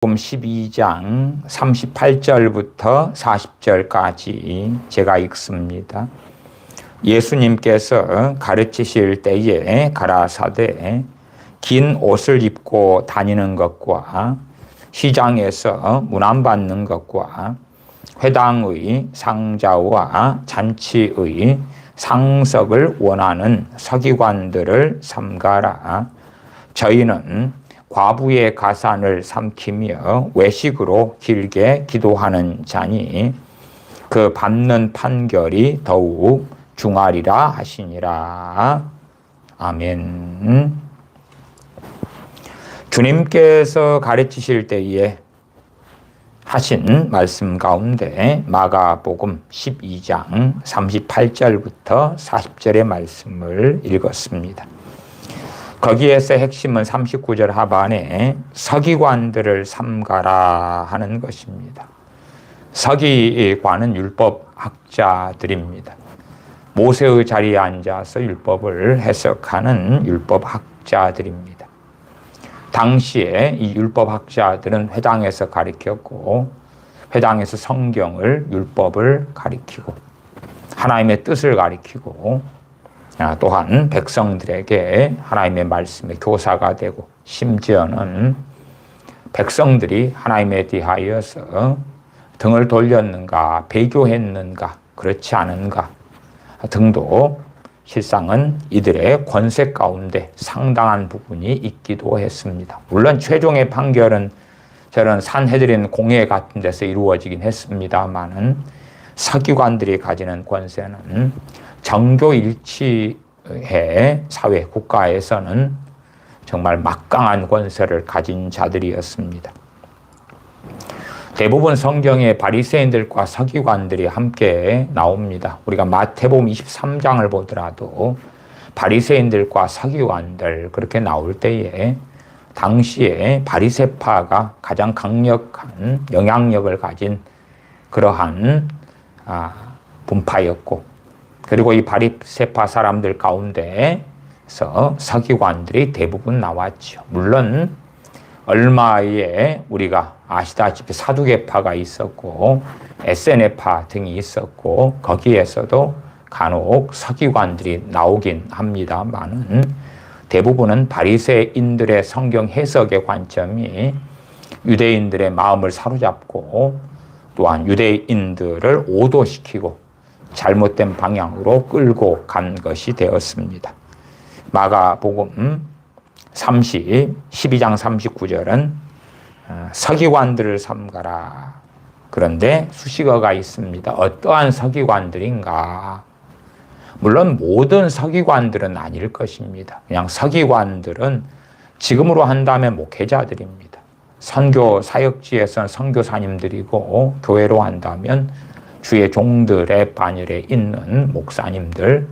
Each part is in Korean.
마가복음 12장 38절부터 40절까지 제가 읽습니다. 예수님께서 가르치실 때에 가라사대 긴 옷을 입고 다니는 것과 시장에서 문안받는 것과 회당의 상자와 잔치의 상석을 원하는 서기관들을 삼가라. 저희는 과부의 가산을 삼키며 외식으로 길게 기도하는 자니 그 받는 판결이 더욱 중하리라 하시니라. 아멘. 주님께서 가르치실 때에 하신 말씀 가운데 마가복음 12장 38절부터 40절의 말씀을 읽었습니다. 거기에서 핵심은 39절 하반에 서기관들을 삼가라 하는 것입니다. 서기관은 율법학자들입니다. 모세의 자리에 앉아서 율법을 해석하는 율법학자들입니다. 당시에 이 율법학자들은 회당에서 가르쳤고 회당에서 성경을 율법을 가르치고 하나님의 뜻을 가르치고 또한 백성들에게 하나님의 말씀의 교사가 되고 심지어는 백성들이 하나님에 대하여서 등을 돌렸는가 배교했는가 그렇지 않은가 등도 실상은 이들의 권세 가운데 상당한 부분이 있기도 했습니다. 물론 최종의 판결은 저런 산헤드린 공회 같은 데서 이루어지긴 했습니다만은 서기관들이 가지는 권세는 정교일치의 사회, 국가에서는 정말 막강한 권세를 가진 자들이었습니다. 대부분 성경에 바리새인들과 서기관들이 함께 나옵니다. 우리가 마태복음 23장을 보더라도 바리새인들과 서기관들 그렇게 나올 때에 당시에 바리새파가 가장 강력한 영향력을 가진 그러한 분파였고 그리고 이 바리새파 사람들 가운데서 서기관들이 대부분 나왔죠. 물론 얼마에 우리가 아시다시피 사두개파가 있었고 에세네파 등이 있었고 거기에서도 간혹 서기관들이 나오긴 합니다만은 대부분은 바리새인들의 성경 해석의 관점이 유대인들의 마음을 사로잡고 또한 유대인들을 오도시키고 잘못된 방향으로 끌고 간 것이 되었습니다. 마가복음 12장 39절은 서기관들을 삼가라. 그런데 수식어가 있습니다. 어떠한 서기관들인가? 물론 모든 서기관들은 아닐 것입니다. 그냥 서기관들은 지금으로 한다면 목회자들입니다. 선교 사역지에서는 선교사님들이고 교회로 한다면 주의 종들의 반열에 있는 목사님들,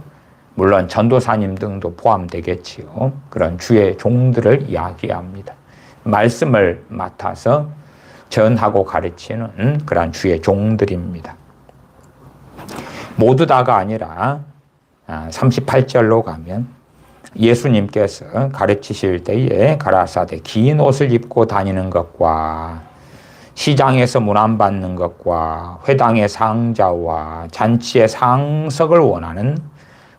물론 전도사님 등도 포함되겠지요. 그런 주의 종들을 이야기합니다. 말씀을 맡아서 전하고 가르치는 그런 주의 종들입니다. 모두 다가 아니라 38절로 가면 예수님께서 가르치실 때에 가라사대 긴 옷을 입고 다니는 것과 시장에서 문안받는 것과 회당의 상자와 잔치의 상석을 원하는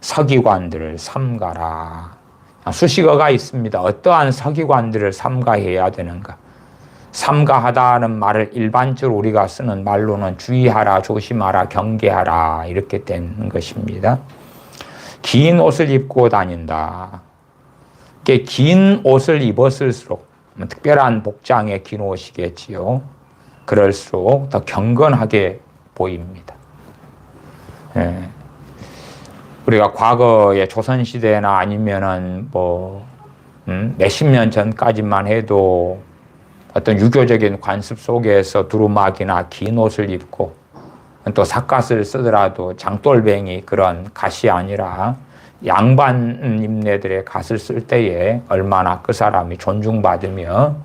서기관들을 삼가라. 수식어가 있습니다. 어떠한 서기관들을 삼가해야 되는가? 삼가하다는 말을 일반적으로 우리가 쓰는 말로는 주의하라, 조심하라, 경계하라 이렇게 된 것입니다. 긴 옷을 입고 다닌다. 긴 옷을 입었을수록 특별한 복장의 긴 옷이겠지요. 그럴수록 더 경건하게 보입니다. 우리가 과거의 조선시대나 아니면은 몇십 년 전까지만 해도 어떤 유교적인 관습 속에서 두루마기나 긴 옷을 입고 또 삿갓을 쓰더라도 장돌뱅이 그런 갓이 아니라 양반 임내들의 갓을 쓸 때에 얼마나 그 사람이 존중받으며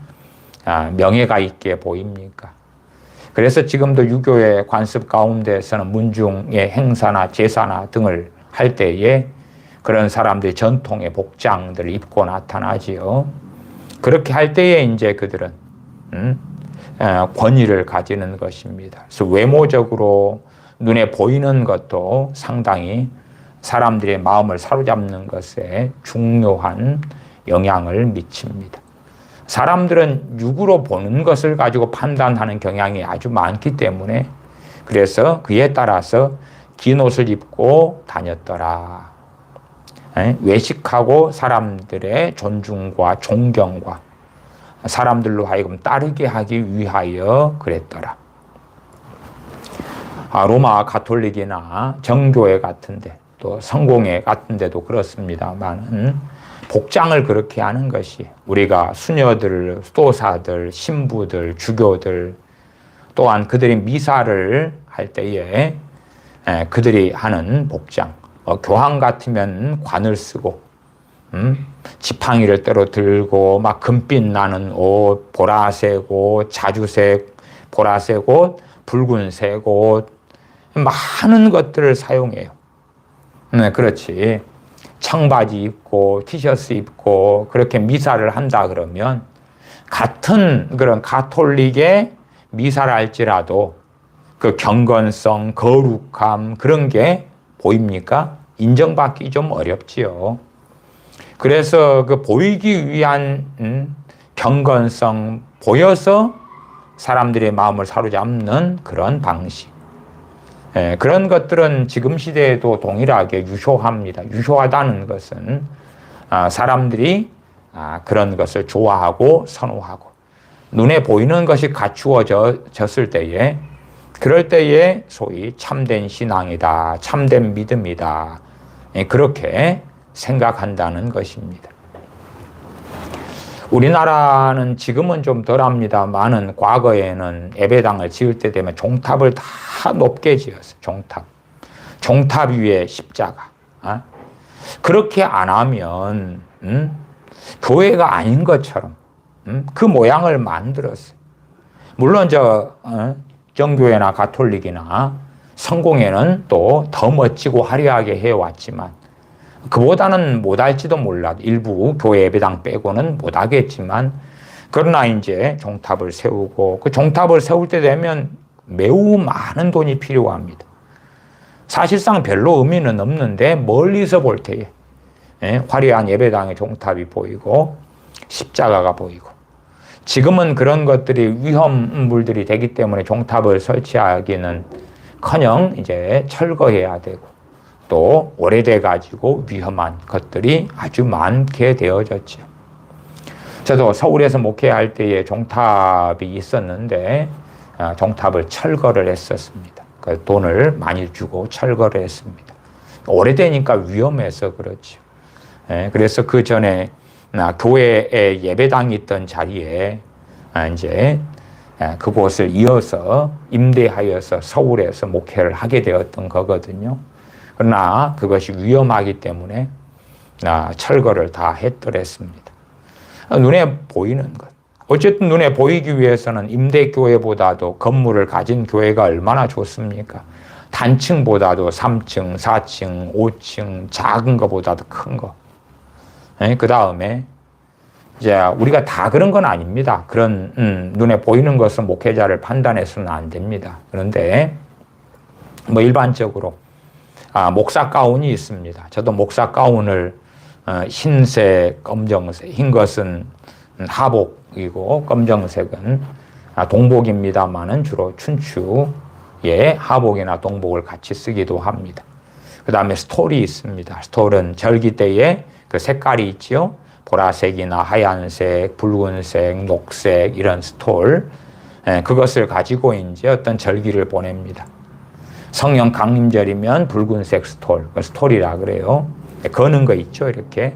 명예가 있게 보입니까? 그래서 지금도 유교의 관습 가운데서는 문중의 행사나 제사나 등을 할 때에 그런 사람들이 전통의 복장들을 입고 나타나지요. 그렇게 할 때에 이제 그들은 권위를 가지는 것입니다. 그래서 외모적으로 눈에 보이는 것도 상당히 사람들의 마음을 사로잡는 것에 중요한 영향을 미칩니다. 사람들은 육으로 보는 것을 가지고 판단하는 경향이 아주 많기 때문에 그래서 그에 따라서 긴 옷을 입고 다녔더라. 외식하고 사람들의 존중과 존경과 사람들로 하여금 따르게 하기 위하여 그랬더라. 로마 가톨릭이나 정교회 같은데 또 성공회 같은데도 그렇습니다만 복장을 그렇게 하는 것이 우리가 수녀들, 수도사들, 신부들, 주교들 또한 그들이 미사를 할 때에 그들이 하는 복장 교황 같으면 관을 쓰고 지팡이를 때로 들고 막 금빛 나는 옷, 보라색 옷, 자주색, 보라색 옷, 붉은색 옷 많은 것들을 사용해요. 그렇지. 청바지 입고 티셔츠 입고 그렇게 미사를 한다 그러면 같은 그런 가톨릭의 미사를 할지라도 그 경건성, 거룩함 그런 게 보입니까? 인정받기 좀 어렵지요. 그래서 그 보이기 위한 경건성 보여서 사람들의 마음을 사로잡는 그런 방식. 그런 것들은 지금 시대에도 동일하게 유효합니다. 유효하다는 것은 사람들이 그런 것을 좋아하고 선호하고 눈에 보이는 것이 갖추어졌을 때에 그럴 때에 소위 참된 신앙이다. 참된 믿음이다. 그렇게 생각한다는 것입니다. 우리나라는 지금은 좀 덜합니다만은 과거에는 예배당을 지을 때 되면 종탑을 다 높게 지었어요. 종탑 위에 십자가. 그렇게 안 하면 교회가 아닌 것처럼 그 모양을 만들었어요. 물론 정교회나 가톨릭이나 성공회는 또 더 멋지고 화려하게 해왔지만 그보다는 못할지도 몰라도 일부 교회 예배당 빼고는 못하겠지만 그러나 이제 종탑을 세우고 그 종탑을 세울 때 되면 매우 많은 돈이 필요합니다. 사실상 별로 의미는 없는데 멀리서 볼 때에 화려한 예배당의 종탑이 보이고 십자가가 보이고 지금은 그런 것들이 위험물들이 되기 때문에 종탑을 설치하기는 커녕 이제 철거해야 되고 또 오래돼 가지고 위험한 것들이 아주 많게 되어졌죠. 저도 서울에서 목회할 때에 종탑이 있었는데 종탑을 철거를 했었습니다. 그 돈을 많이 주고 철거를 했습니다. 오래되니까 위험해서 그렇죠. 그래서 그 전에 교회에 예배당이 있던 자리에 이제 그곳을 이어서 임대하여서 서울에서 목회를 하게 되었던 거거든요. 그러나 그것이 위험하기 때문에 철거를 다 했더랬습니다. 눈에 보이는 것. 어쨌든 눈에 보이기 위해서는 임대교회보다도 건물을 가진 교회가 얼마나 좋습니까? 단층보다도 3층, 4층, 5층, 작은 것보다도 큰 거. 그 다음에 이제 우리가 다 그런 건 아닙니다. 그런 눈에 보이는 것은 목회자를 판단해서는 안 됩니다. 그런데 뭐 일반적으로 목사 가운이 있습니다. 저도 목사 가운을 흰색, 검정색, 흰 것은 하복이고 검정색은 동복입니다만은 주로 춘추에 하복이나 동복을 같이 쓰기도 합니다. 그 다음에 스톨이 있습니다. 스톨은 절기 때에 그 색깔이 있지요. 보라색이나 하얀색, 붉은색, 녹색 이런 스톨 그것을 가지고 이제 어떤 절기를 보냅니다. 성령 강림절이면 붉은색 스톨, 스톨이라 그래요. 거는 거 있죠, 이렇게.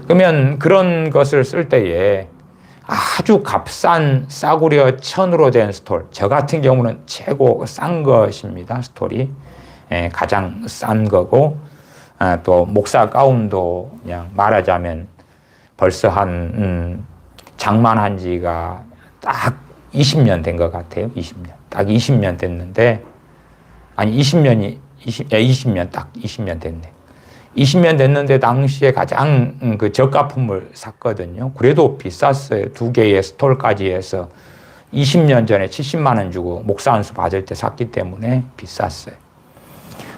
그러면 그런 것을 쓸 때에 아주 값싼 싸구려 천으로 된 스톨, 저 같은 경우는 최고 싼 것입니다, 스톨이. 가장 싼 거고, 또 목사 가운도 그냥 말하자면 벌써 장만한 지가 딱 20년 된 것 같아요, 20년. 딱 20년 됐는데, 아니 20년 딱 20년 됐네. 20년 됐는데 당시에 가장 그 저가품을 샀거든요. 그래도 비쌌어요. 2개의 스톨까지 해서 20년 전에 70만 원 주고 목사 안수 받을 때 샀기 때문에 비쌌어요.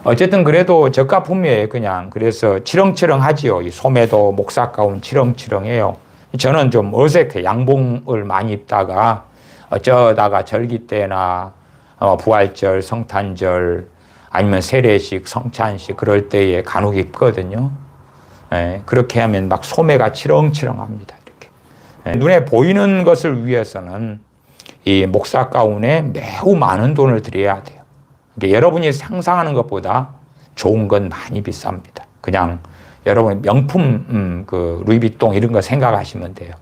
어쨌든 그래도 저가품이에요, 그냥. 그래서 치렁치렁하지요. 이 소매도 목사 가운 치렁치렁해요. 저는 좀 어색해. 양봉을 많이 입다가 어쩌다가 절기 때나 부활절, 성탄절 아니면 세례식, 성찬식 그럴 때에 간혹 입거든요. 예, 그렇게 하면 막 소매가 치렁치렁합니다. 이렇게. 예, 눈에 보이는 것을 위해서는 이 목사 가운에 매우 많은 돈을 들여야 돼요. 그러니까 여러분이 상상하는 것보다 좋은 건 많이 비쌉니다. 그냥 여러분 명품 그 루이비통 이런 거 생각하시면 돼요.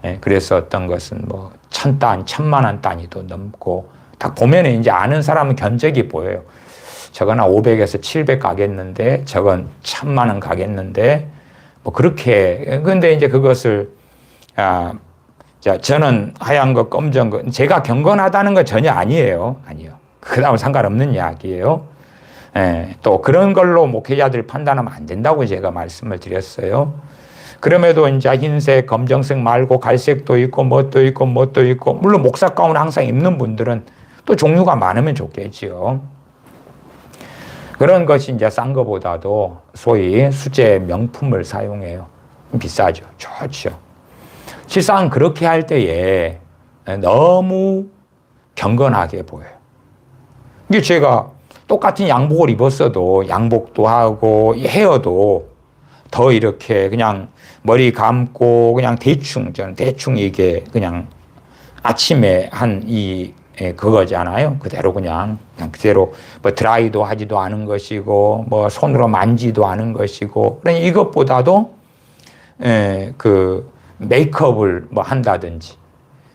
예, 그래서 어떤 것은 뭐 1,000단, 1,000만 원 단위도 넘고 딱 보면 이제 아는 사람은 견적이 보여요. 저건 한 500에서 700 가겠는데 저건 1,000만 원 가겠는데 뭐 그렇게. 근데 이제 그것을 저는 하얀 거, 검정 거 제가 경건하다는 건 전혀 아니에요. 아니요. 그다음은 상관없는 이야기예요. 예, 또 그런 걸로 목회자들 판단하면 안 된다고 제가 말씀을 드렸어요. 그럼에도 이제 흰색, 검정색 말고 갈색도 있고 뭣도 있고 뭣도 있고 물론 목사 가운 항상 입는 분들은 또 종류가 많으면 좋겠지요. 그런 것이 이제 싼 것보다도 소위 수제 명품을 사용해요. 비싸죠. 좋죠. 실상 그렇게 할 때에 너무 경건하게 보여요. 이게 제가 똑같은 양복을 입었어도 양복도 하고 헤어도 더 이렇게 그냥 머리 감고 그냥 저는 대충 이게 그냥 아침에 한 그거잖아요. 그대로 그냥 그대로 뭐 드라이도 하지도 않은 것이고 뭐 손으로 만지도 않은 것이고 그러니 이것보다도 그 메이크업을 뭐 한다든지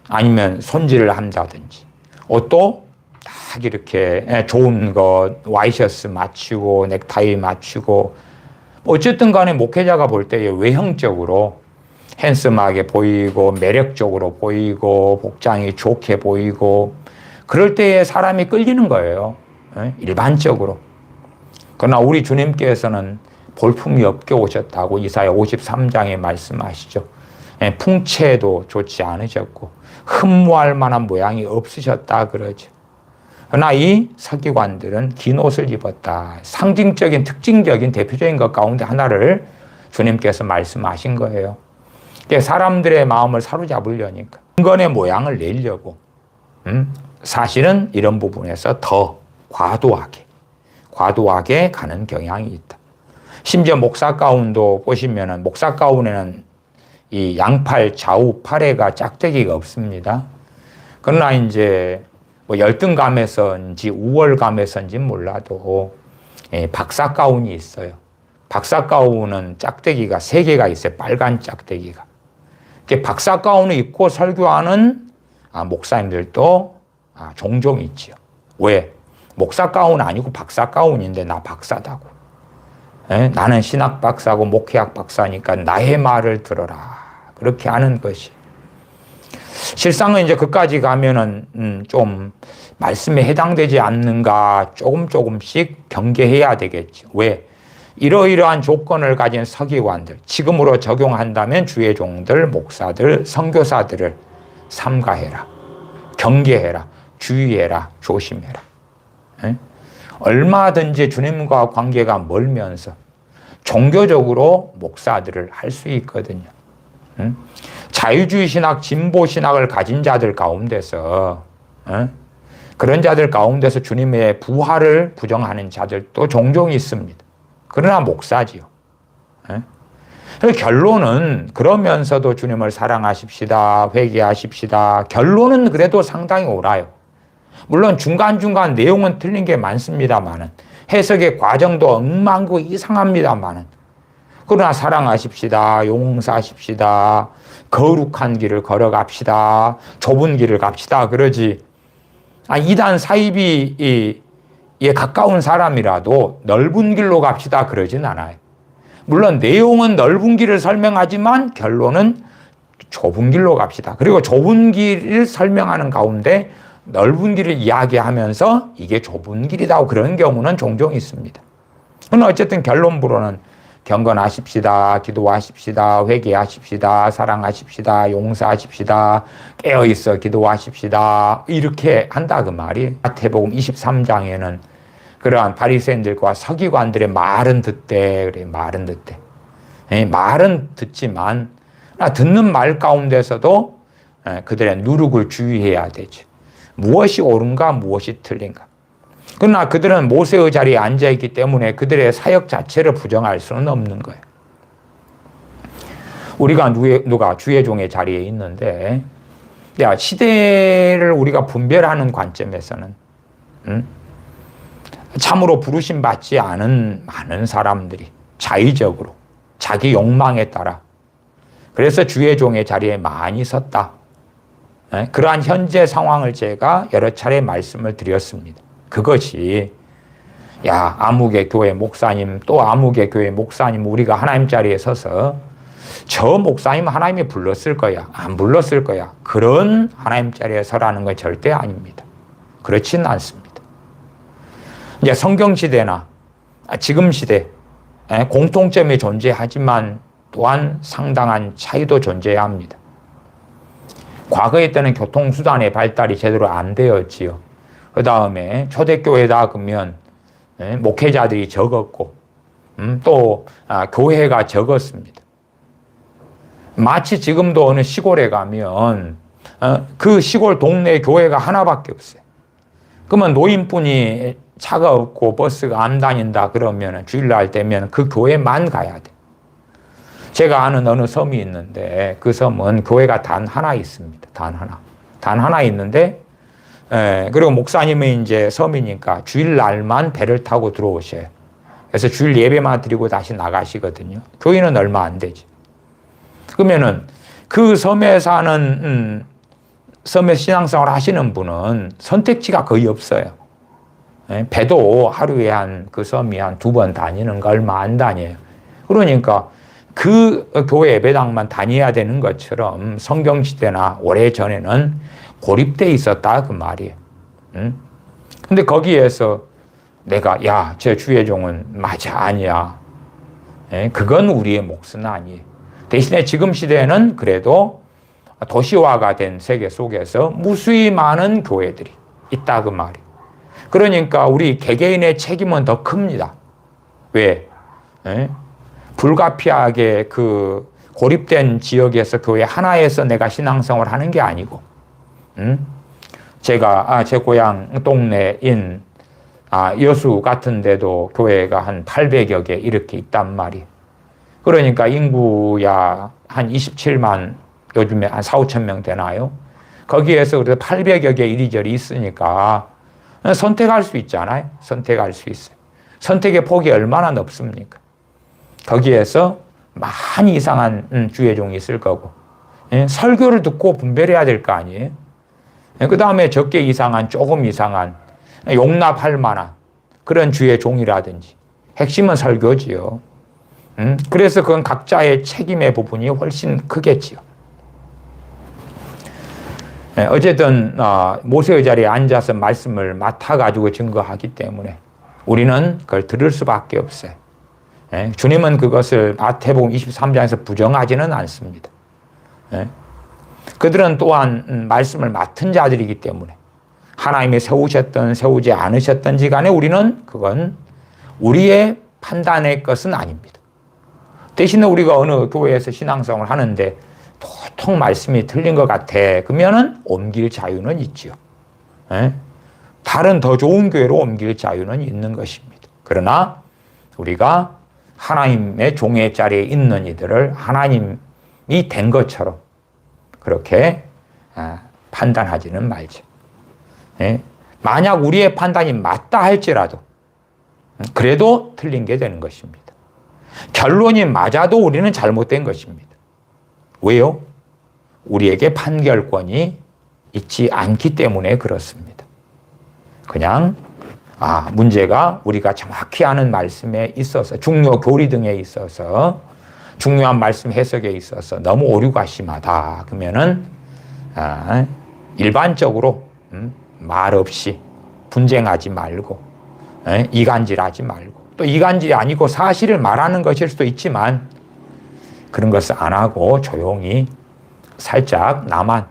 아니면 손질을 한다든지 옷도 딱 이렇게 좋은 것 와이셔츠 맞추고 넥타이 맞추고 어쨌든 간에 목회자가 볼 때 외형적으로 핸섬하게 보이고 매력적으로 보이고 복장이 좋게 보이고 그럴 때에 사람이 끌리는 거예요. 일반적으로. 그러나 우리 주님께서는 볼품이 없게 오셨다고 이사야 53장에 말씀하시죠. 풍채도 좋지 않으셨고 흠모할 만한 모양이 없으셨다 그러죠. 그러나 이 서기관들은 긴 옷을 입었다. 상징적인 특징적인 대표적인 것 가운데 하나를 주님께서 말씀하신 거예요. 사람들의 마음을 사로잡으려니까 인간의 모양을 내려고 사실은 이런 부분에서 더 과도하게 가는 경향이 있다. 심지어 목사 가운도 보시면은 목사 가운에는 이 양팔 좌우 팔에가 짝대기가 없습니다. 그러나 이제 뭐 열등감에서인지 우월감에서인지 몰라도 박사 가운이 있어요. 박사 가운은 짝대기가 3개가 있어요. 빨간 짝대기가. 박사 가운을 입고 설교하는 목사님들도 종종 있지요. 왜? 목사 가운 아니고 박사 가운인데 나 박사다고. 나는 신학 박사고 목회학 박사니까 나의 말을 들어라. 그렇게 하는 것이. 실상은 이제 그까지 가면은 좀 말씀에 해당되지 않는가 조금씩 경계해야 되겠죠. 왜? 이러이러한 조건을 가진 서기관들, 지금으로 적용한다면 주의 종들, 목사들, 선교사들을 삼가해라. 경계해라. 주의해라. 조심해라. 얼마든지 주님과 관계가 멀면서 종교적으로 목사들을 할 수 있거든요. 자유주의 신학, 진보 신학을 가진 자들 가운데서 그런 자들 가운데서 주님의 부활을 부정하는 자들도 종종 있습니다. 그러나 목사지요. 결론은 그러면서도 주님을 사랑하십시다. 회개하십시다. 결론은 그래도 상당히 옳아요. 물론 중간중간 내용은 틀린 게 많습니다만은 해석의 과정도 엉망고 이상합니다만은 그러나 사랑하십시다. 용서하십시다. 거룩한 길을 걸어갑시다. 좁은 길을 갑시다. 그러지. 이단 사이비에 가까운 사람이라도 넓은 길로 갑시다. 그러진 않아요. 물론 내용은 넓은 길을 설명하지만 결론은 좁은 길로 갑시다. 그리고 좁은 길을 설명하는 가운데 넓은 길을 이야기하면서 이게 좁은 길이다. 그런 경우는 종종 있습니다. 그러나 어쨌든 결론부로는 경건하십시다, 기도하십시다, 회개하십시다, 사랑하십시다, 용서하십시다, 깨어있어 기도하십시다. 이렇게 한다 그 말이. 마태복음 23장에는 그러한 바리새인들과 서기관들의 말은 듣되, 그래, 말은 듣되. 말은 듣지만 듣는 말 가운데서도 그들의 누룩을 주의해야 되죠. 무엇이 옳은가, 무엇이 틀린가. 그러나 그들은 모세의 자리에 앉아있기 때문에 그들의 사역 자체를 부정할 수는 없는 거예요. 우리가 누가 주의 종의 자리에 있는데, 시대를 우리가 분별하는 관점에서는 참으로 부르심 받지 않은 많은 사람들이 자의적으로 자기 욕망에 따라 그래서 주의 종의 자리에 많이 섰다. 그러한 현재 상황을 제가 여러 차례 말씀을 드렸습니다. 그것이 아무개 교회 목사님 또 아무개 교회 목사님 우리가 하나님 자리에 서서 저 목사님 하나님이 불렀을 거야 안 불렀을 거야 그런 하나님 자리에 서라는 건 절대 아닙니다. 그렇지는 않습니다. 이제 성경시대나 지금 시대 공통점이 존재하지만 또한 상당한 차이도 존재해야 합니다. 과거에 때는 교통수단의 발달이 제대로 안 되었지요. 그 다음에 초대교회다 그러면 목회자들이 적었고 또 교회가 적었습니다. 마치 지금도 어느 시골에 가면 그 시골 동네 교회가 하나밖에 없어요. 그러면 노인분이 차가 없고 버스가 안 다닌다 그러면 주일날 되면 그 교회만 가야 돼. 제가 아는 어느 섬이 있는데 그 섬은 교회가 단 하나 있습니다. 단 하나 있는데 그리고 목사님이 이제 섬이니까 주일날만 배를 타고 들어오셔요. 그래서 주일 예배만 드리고 다시 나가시거든요. 교인은 얼마 안 되지. 그러면은 그 섬에 사는 섬에 신앙생활 하시는 분은 선택지가 거의 없어요. 배도 하루에 그 섬이 한 2번 다니는 거 얼마 안 다녀요. 그러니까 그 교회 예배당만 다녀야 되는 것처럼 성경시대나 오래전에는 고립되어 있었다 그 말이에요. 근데 거기에서 내가 저 주의 종은 맞아 아니야. 그건 우리의 몫은 아니에요. 대신에 지금 시대에는 그래도 도시화가 된 세계 속에서 무수히 많은 교회들이 있다 그 말이에요. 그러니까 우리 개개인의 책임은 더 큽니다. 왜? 불가피하게 그 고립된 지역에서 교회 하나에서 내가 신앙생활을 하는 게 아니고, 제가 제 고향 동네인 여수 같은 데도 교회가 한 800여 개 이렇게 있단 말이에요. 그러니까 인구야 한 27만, 요즘에 한 4, 5천 명 되나요? 거기에서 그래도 800여 개 이리저리 있으니까 선택할 수 있잖아요. 선택할 수 있어요. 선택의 폭이 얼마나 넓습니까? 거기에서 많이 이상한 주의 종이 있을 거고, 설교를 듣고 분별해야 될 거 아니에요? 그 다음에 적게 이상한, 조금 이상한, 용납할 만한 그런 주의 종이라든지, 핵심은 설교지요. 그래서 그건 각자의 책임의 부분이 훨씬 크겠지요. 어쨌든 모세의 자리에 앉아서 말씀을 맡아가지고 증거하기 때문에 우리는 그걸 들을 수밖에 없어요. 주님은 그것을 마태복음 23장에서 부정하지는 않습니다. 그들은 또한 말씀을 맡은 자들이기 때문에 하나님이 세우셨든 세우지 않으셨든지 간에 우리는 그건 우리의 판단의 것은 아닙니다. 대신에 우리가 어느 교회에서 신앙생활을 하는데 도통 말씀이 틀린 것 같아. 그러면은 옮길 자유는 있지요. 다른 더 좋은 교회로 옮길 자유는 있는 것입니다. 그러나 우리가 하나님의 종의 자리에 있는 이들을 하나님이 된 것처럼 그렇게 판단하지는 말죠. 만약 우리의 판단이 맞다 할지라도 그래도 틀린 게 되는 것입니다. 결론이 맞아도 우리는 잘못된 것입니다. 왜요? 우리에게 판결권이 있지 않기 때문에 그렇습니다. 그냥 문제가 우리가 정확히 아는 말씀에 있어서, 중요 교리 등에 있어서, 중요한 말씀 해석에 있어서 너무 오류가 심하다. 그러면은 일반적으로 말 없이 분쟁하지 말고 이간질하지 말고 또 이간질이 아니고 사실을 말하는 것일 수도 있지만 그런 것을 안 하고 조용히 살짝 나만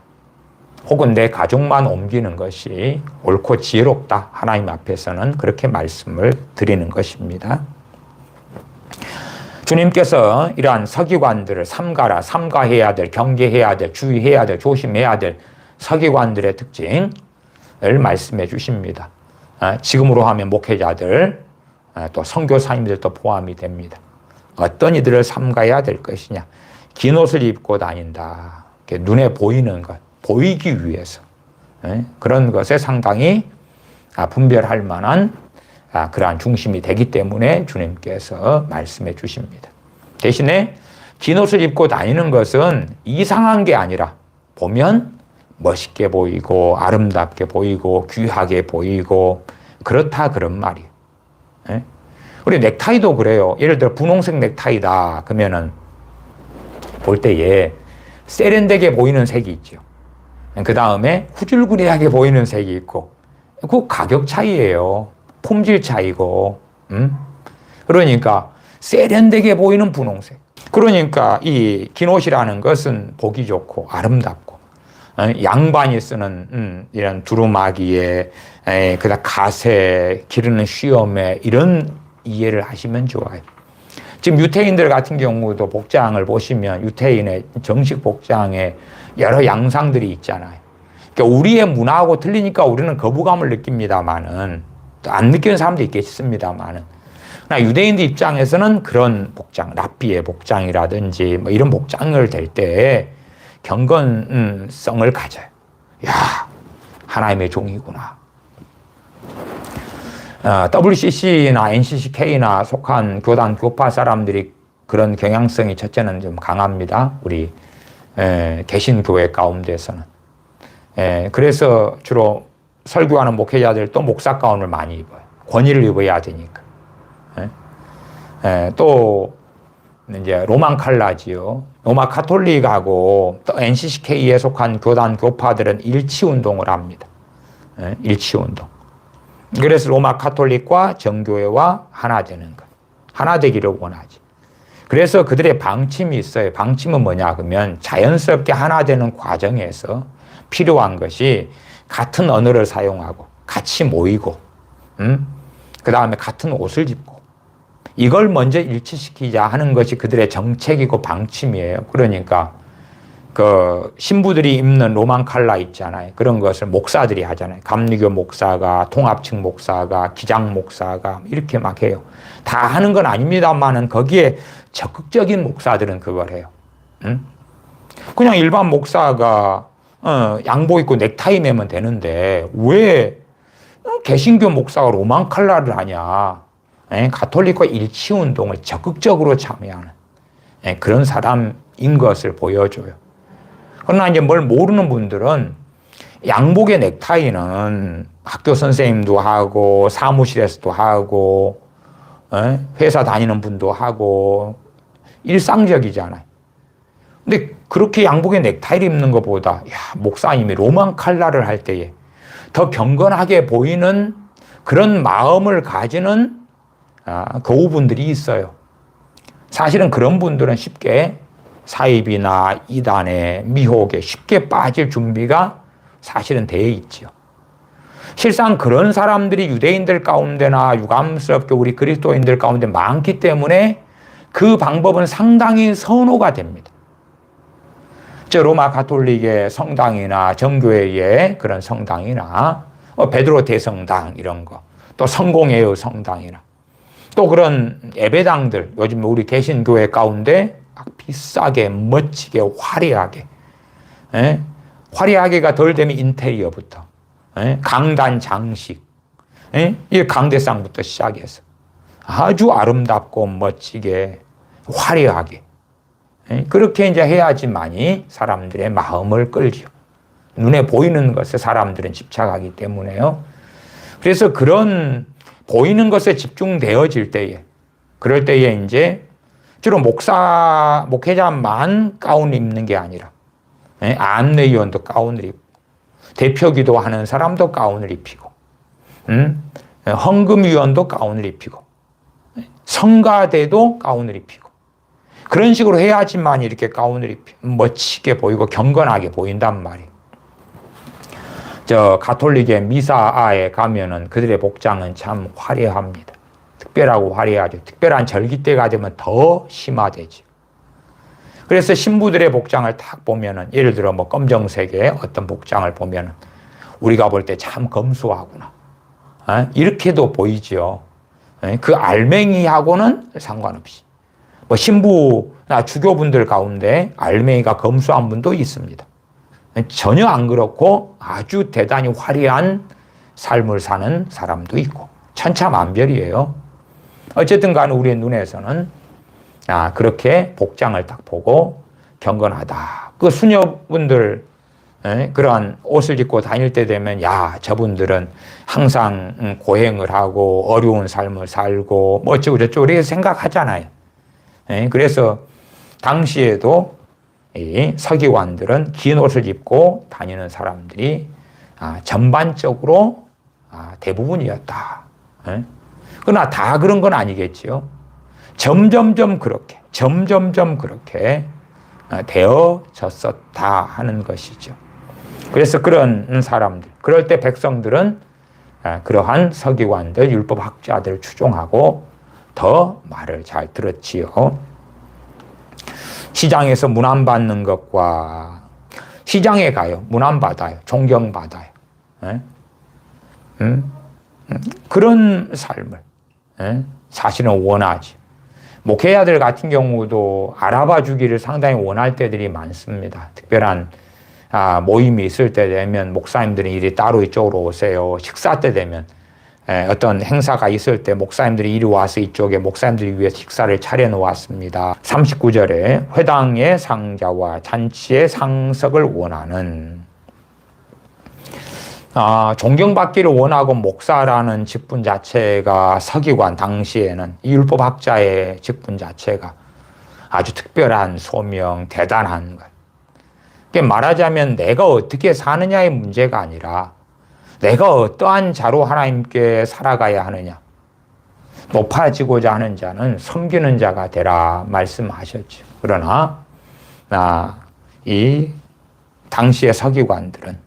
혹은 내 가족만 옮기는 것이 옳고 지혜롭다. 하나님 앞에서는 그렇게 말씀을 드리는 것입니다. 주님께서 이러한 서기관들을 삼가해야 될, 경계해야 될, 주의해야 될, 조심해야 될 서기관들의 특징을 말씀해 주십니다. 지금으로 하면 목회자들, 또 선교사님들도 포함이 됩니다. 어떤 이들을 삼가해야 될 것이냐. 긴 옷을 입고 다닌다. 눈에 보이는 것, 보이기 위해서. 그런 것에 상당히 분별할 만한 그러한 중심이 되기 때문에 주님께서 말씀해 주십니다. 대신에 긴 옷을 입고 다니는 것은 이상한 게 아니라 보면 멋있게 보이고 아름답게 보이고 귀하게 보이고 그렇다 그런 말이에요. 우리 넥타이도 그래요. 예를 들어 분홍색 넥타이다 그러면은 볼 때에 세련되게 보이는 색이 있죠. 그 다음에 후줄근하게 보이는 색이 있고 그 가격 차이예요. 품질 차이고. 그러니까 세련되게 보이는 분홍색. 그러니까 이 긴 옷이라는 것은 보기 좋고 아름답고 양반이 쓰는 이런 두루마기에 그다음 가세 기르는 쉬엄에 이런 이해를 하시면 좋아요. 지금 유태인들 같은 경우도 복장을 보시면 유태인의 정식 복장에 여러 양상들이 있잖아요. 그러니까 우리의 문화하고 틀리니까 우리는 거부감을 느낍니다만은 안 느끼는 사람도 있겠습니다만은 유대인들 입장에서는 그런 복장, 랍비의 복장이라든지 뭐 이런 복장을 될 때 경건성을 가져요. 야, 하나님의 종이구나. WCC나 NCCK나 속한 교단, 교파 사람들이 그런 경향성이 첫째는 좀 강합니다. 우리 개신교회 가운데서는. 그래서 주로 설교하는 목회자들 또 목사 가운을 많이 입어요. 권위를 입어야 되니까. 또 이제 로만 칼라지요. 로마 카톨릭하고 또 NCCK에 속한 교단, 교파들은 일치 운동을 합니다. 일치 운동. 그래서 로마 카톨릭과 정교회와 하나 되는 것. 하나 되기를 원하지. 그래서 그들의 방침이 있어요. 방침은 뭐냐 그러면 자연스럽게 하나 되는 과정에서 필요한 것이 같은 언어를 사용하고 같이 모이고 그 다음에 같은 옷을 입고 이걸 먼저 일치시키자 하는 것이 그들의 정책이고 방침이에요. 그러니까 그 신부들이 입는 로만 칼라 있잖아요. 그런 것을 목사들이 하잖아요. 감리교 목사가, 통합측 목사가, 기장 목사가 이렇게 막 해요. 다 하는 건 아닙니다만은 거기에 적극적인 목사들은 그걸 해요. 그냥 일반 목사가 양복 입고 넥타이 매면 되는데 왜 개신교 목사가 로만 칼라를 하냐. 가톨릭과 일치운동을 적극적으로 참여하는 그런 사람인 것을 보여줘요. 그러나 이제 뭘 모르는 분들은 양복의 넥타이는 학교 선생님도 하고 사무실에서도 하고 회사 다니는 분도 하고 일상적이잖아요. 근데 그렇게 양복의 넥타이를 입는 것보다 목사님이 로만 칼라를 할 때에 더 경건하게 보이는 그런 마음을 가지는 교우분들이 있어요. 사실은 그런 분들은 쉽게 사입이나 이단에 미혹에 쉽게 빠질 준비가 사실은 되어 있죠. 실상 그런 사람들이 유대인들 가운데나 유감스럽게 우리 그리스도인들 가운데 많기 때문에 그 방법은 상당히 선호가 됩니다. 로마 가톨릭의 성당이나 정교회의 그런 성당이나 베드로 대성당 이런 거, 또 성공회의 성당이나 또 그런 예배당들, 요즘 우리 개신교회 가운데 비싸게, 멋지게, 화려하게, 화려하게가 덜 되면 인테리어부터, 강단 장식, 이 강대상부터 시작해서 아주 아름답고 멋지게, 화려하게, 그렇게 이제 해야지만이 사람들의 마음을 끌죠. 눈에 보이는 것에 사람들은 집착하기 때문에요. 그래서 그런 보이는 것에 집중되어질 때에, 그럴 때에 이제 주로 목회자만 가운을 입는 게 아니라, 안내위원도 가운을 입고, 대표 기도하는 사람도 가운을 입히고, 헌금위원도 가운을 입히고, 성가대도 가운을 입히고 그런 식으로 해야지만 이렇게 가운을 입히면 멋지게 보이고 경건하게 보인단 말이에요. 저 가톨릭의 미사에 가면은 그들의 복장은 참 화려합니다. 특별하고 화려하죠. 특별한 절기 때가 되면 더 심화되죠. 그래서 신부들의 복장을 딱 보면은 예를 들어 뭐 검정색의 어떤 복장을 보면은 우리가 볼 때 참 검소하구나. 이렇게도 보이죠. 그 알맹이하고는 상관없이. 뭐 신부나 주교분들 가운데 알맹이가 검소한 분도 있습니다. 전혀 안 그렇고 아주 대단히 화려한 삶을 사는 사람도 있고 천차만별이에요. 어쨌든 간에 우리의 눈에서는 그렇게 복장을 딱 보고 경건하다. 그 수녀분들 그러한 옷을 입고 다닐 때 되면 저분들은 항상 고행을 하고 어려운 삶을 살고 뭐 어쩌고 저쩌고 이렇게 생각하잖아요. 그래서 당시에도 이 서기관들은 긴 옷을 입고 다니는 사람들이 전반적으로 대부분이었다. 그러나 다 그런 건 아니겠지요. 점점점 그렇게 되어졌었다 하는 것이죠. 그래서 그런 사람들, 그럴 때 백성들은 그러한 서기관들, 율법학자들을 추종하고 더 말을 잘 들었지요. 시장에서 문안받는 것과 시장에 가요. 문안받아요. 존경받아요. 그런 삶을 사실은 원하지. 목회자들 같은 경우도 알아봐 주기를 상당히 원할 때들이 많습니다. 특별한 모임이 있을 때 되면 목사님들이 이리 따로 이쪽으로 오세요. 식사 때 되면 어떤 행사가 있을 때 목사님들이 이리 와서 이쪽에 목사님들을 위해 식사를 차려놓았습니다. 39절에 회당의 상자와 잔치의 상석을 원하는 존경받기를 원하고 목사라는 직분 자체가 서기관 당시에는 이 율법학자의 직분 자체가 아주 특별한 소명, 대단한 것. 말하자면 내가 어떻게 사느냐의 문제가 아니라 내가 어떠한 자로 하나님께 살아가야 하느냐. 높아지고자 하는 자는 섬기는 자가 되라 말씀하셨죠. 그러나 이 당시의 서기관들은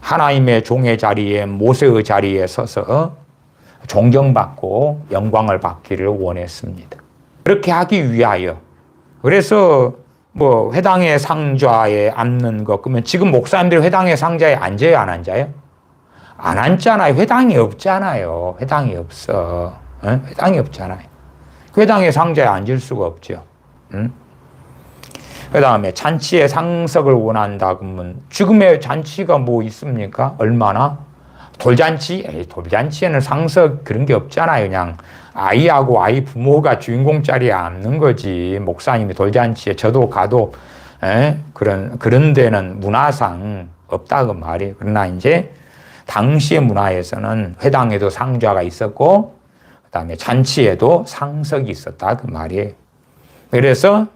하나님의 종의 자리에 모세의 자리에 서서 존경받고 영광을 받기를 원했습니다. 그렇게 하기 위하여 그래서 뭐 회당의 상자에 앉는 것 그러면 지금 목사님들 회당의 상자에 앉아요, 안 앉아요? 안 앉잖아요. 회당이 없잖아요. 회당이 없어. 회당이 없잖아요. 회당의 상자에 앉을 수가 없죠. 그 다음에 잔치의 상석을 원한다 그러면 지금의 잔치가 뭐 있습니까? 얼마나? 돌잔치? 돌잔치에는 상석 그런 게 없잖아요. 그냥 아이하고 아이 부모가 주인공 자리에 앉는 거지. 목사님이 돌잔치에 저도 가도 그런 데는 문화상 없다 그 말이에요. 그러나 이제 당시의 문화에서는 회당에도 상좌가 있었고 그다음에 잔치에도 상석이 있었다 그 말이에요. 그래서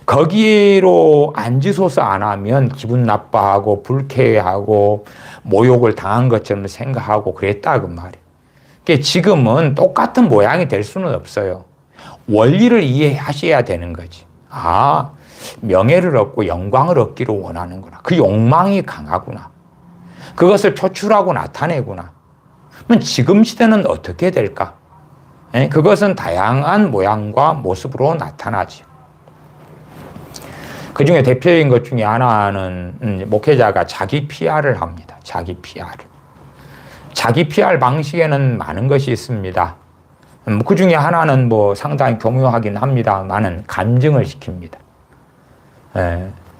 거기로 앉으소서 안 하면 기분 나빠하고 불쾌하고 모욕을 당한 것처럼 생각하고 그랬다 그 말이에요. 지금은 똑같은 모양이 될 수는 없어요. 원리를 이해하셔야 되는 거지. 명예를 얻고 영광을 얻기를 원하는구나. 그 욕망이 강하구나. 그것을 표출하고 나타내구나. 그럼 지금 시대는 어떻게 될까? 그것은 다양한 모양과 모습으로 나타나죠. 그 중에 대표적인 것 중에 하나는 목회자가 자기 PR을 합니다. 자기 PR을. 자기 PR 방식에는 많은 것이 있습니다. 그 중에 하나는 뭐 상당히 교묘하긴 합니다만은 간증을 시킵니다.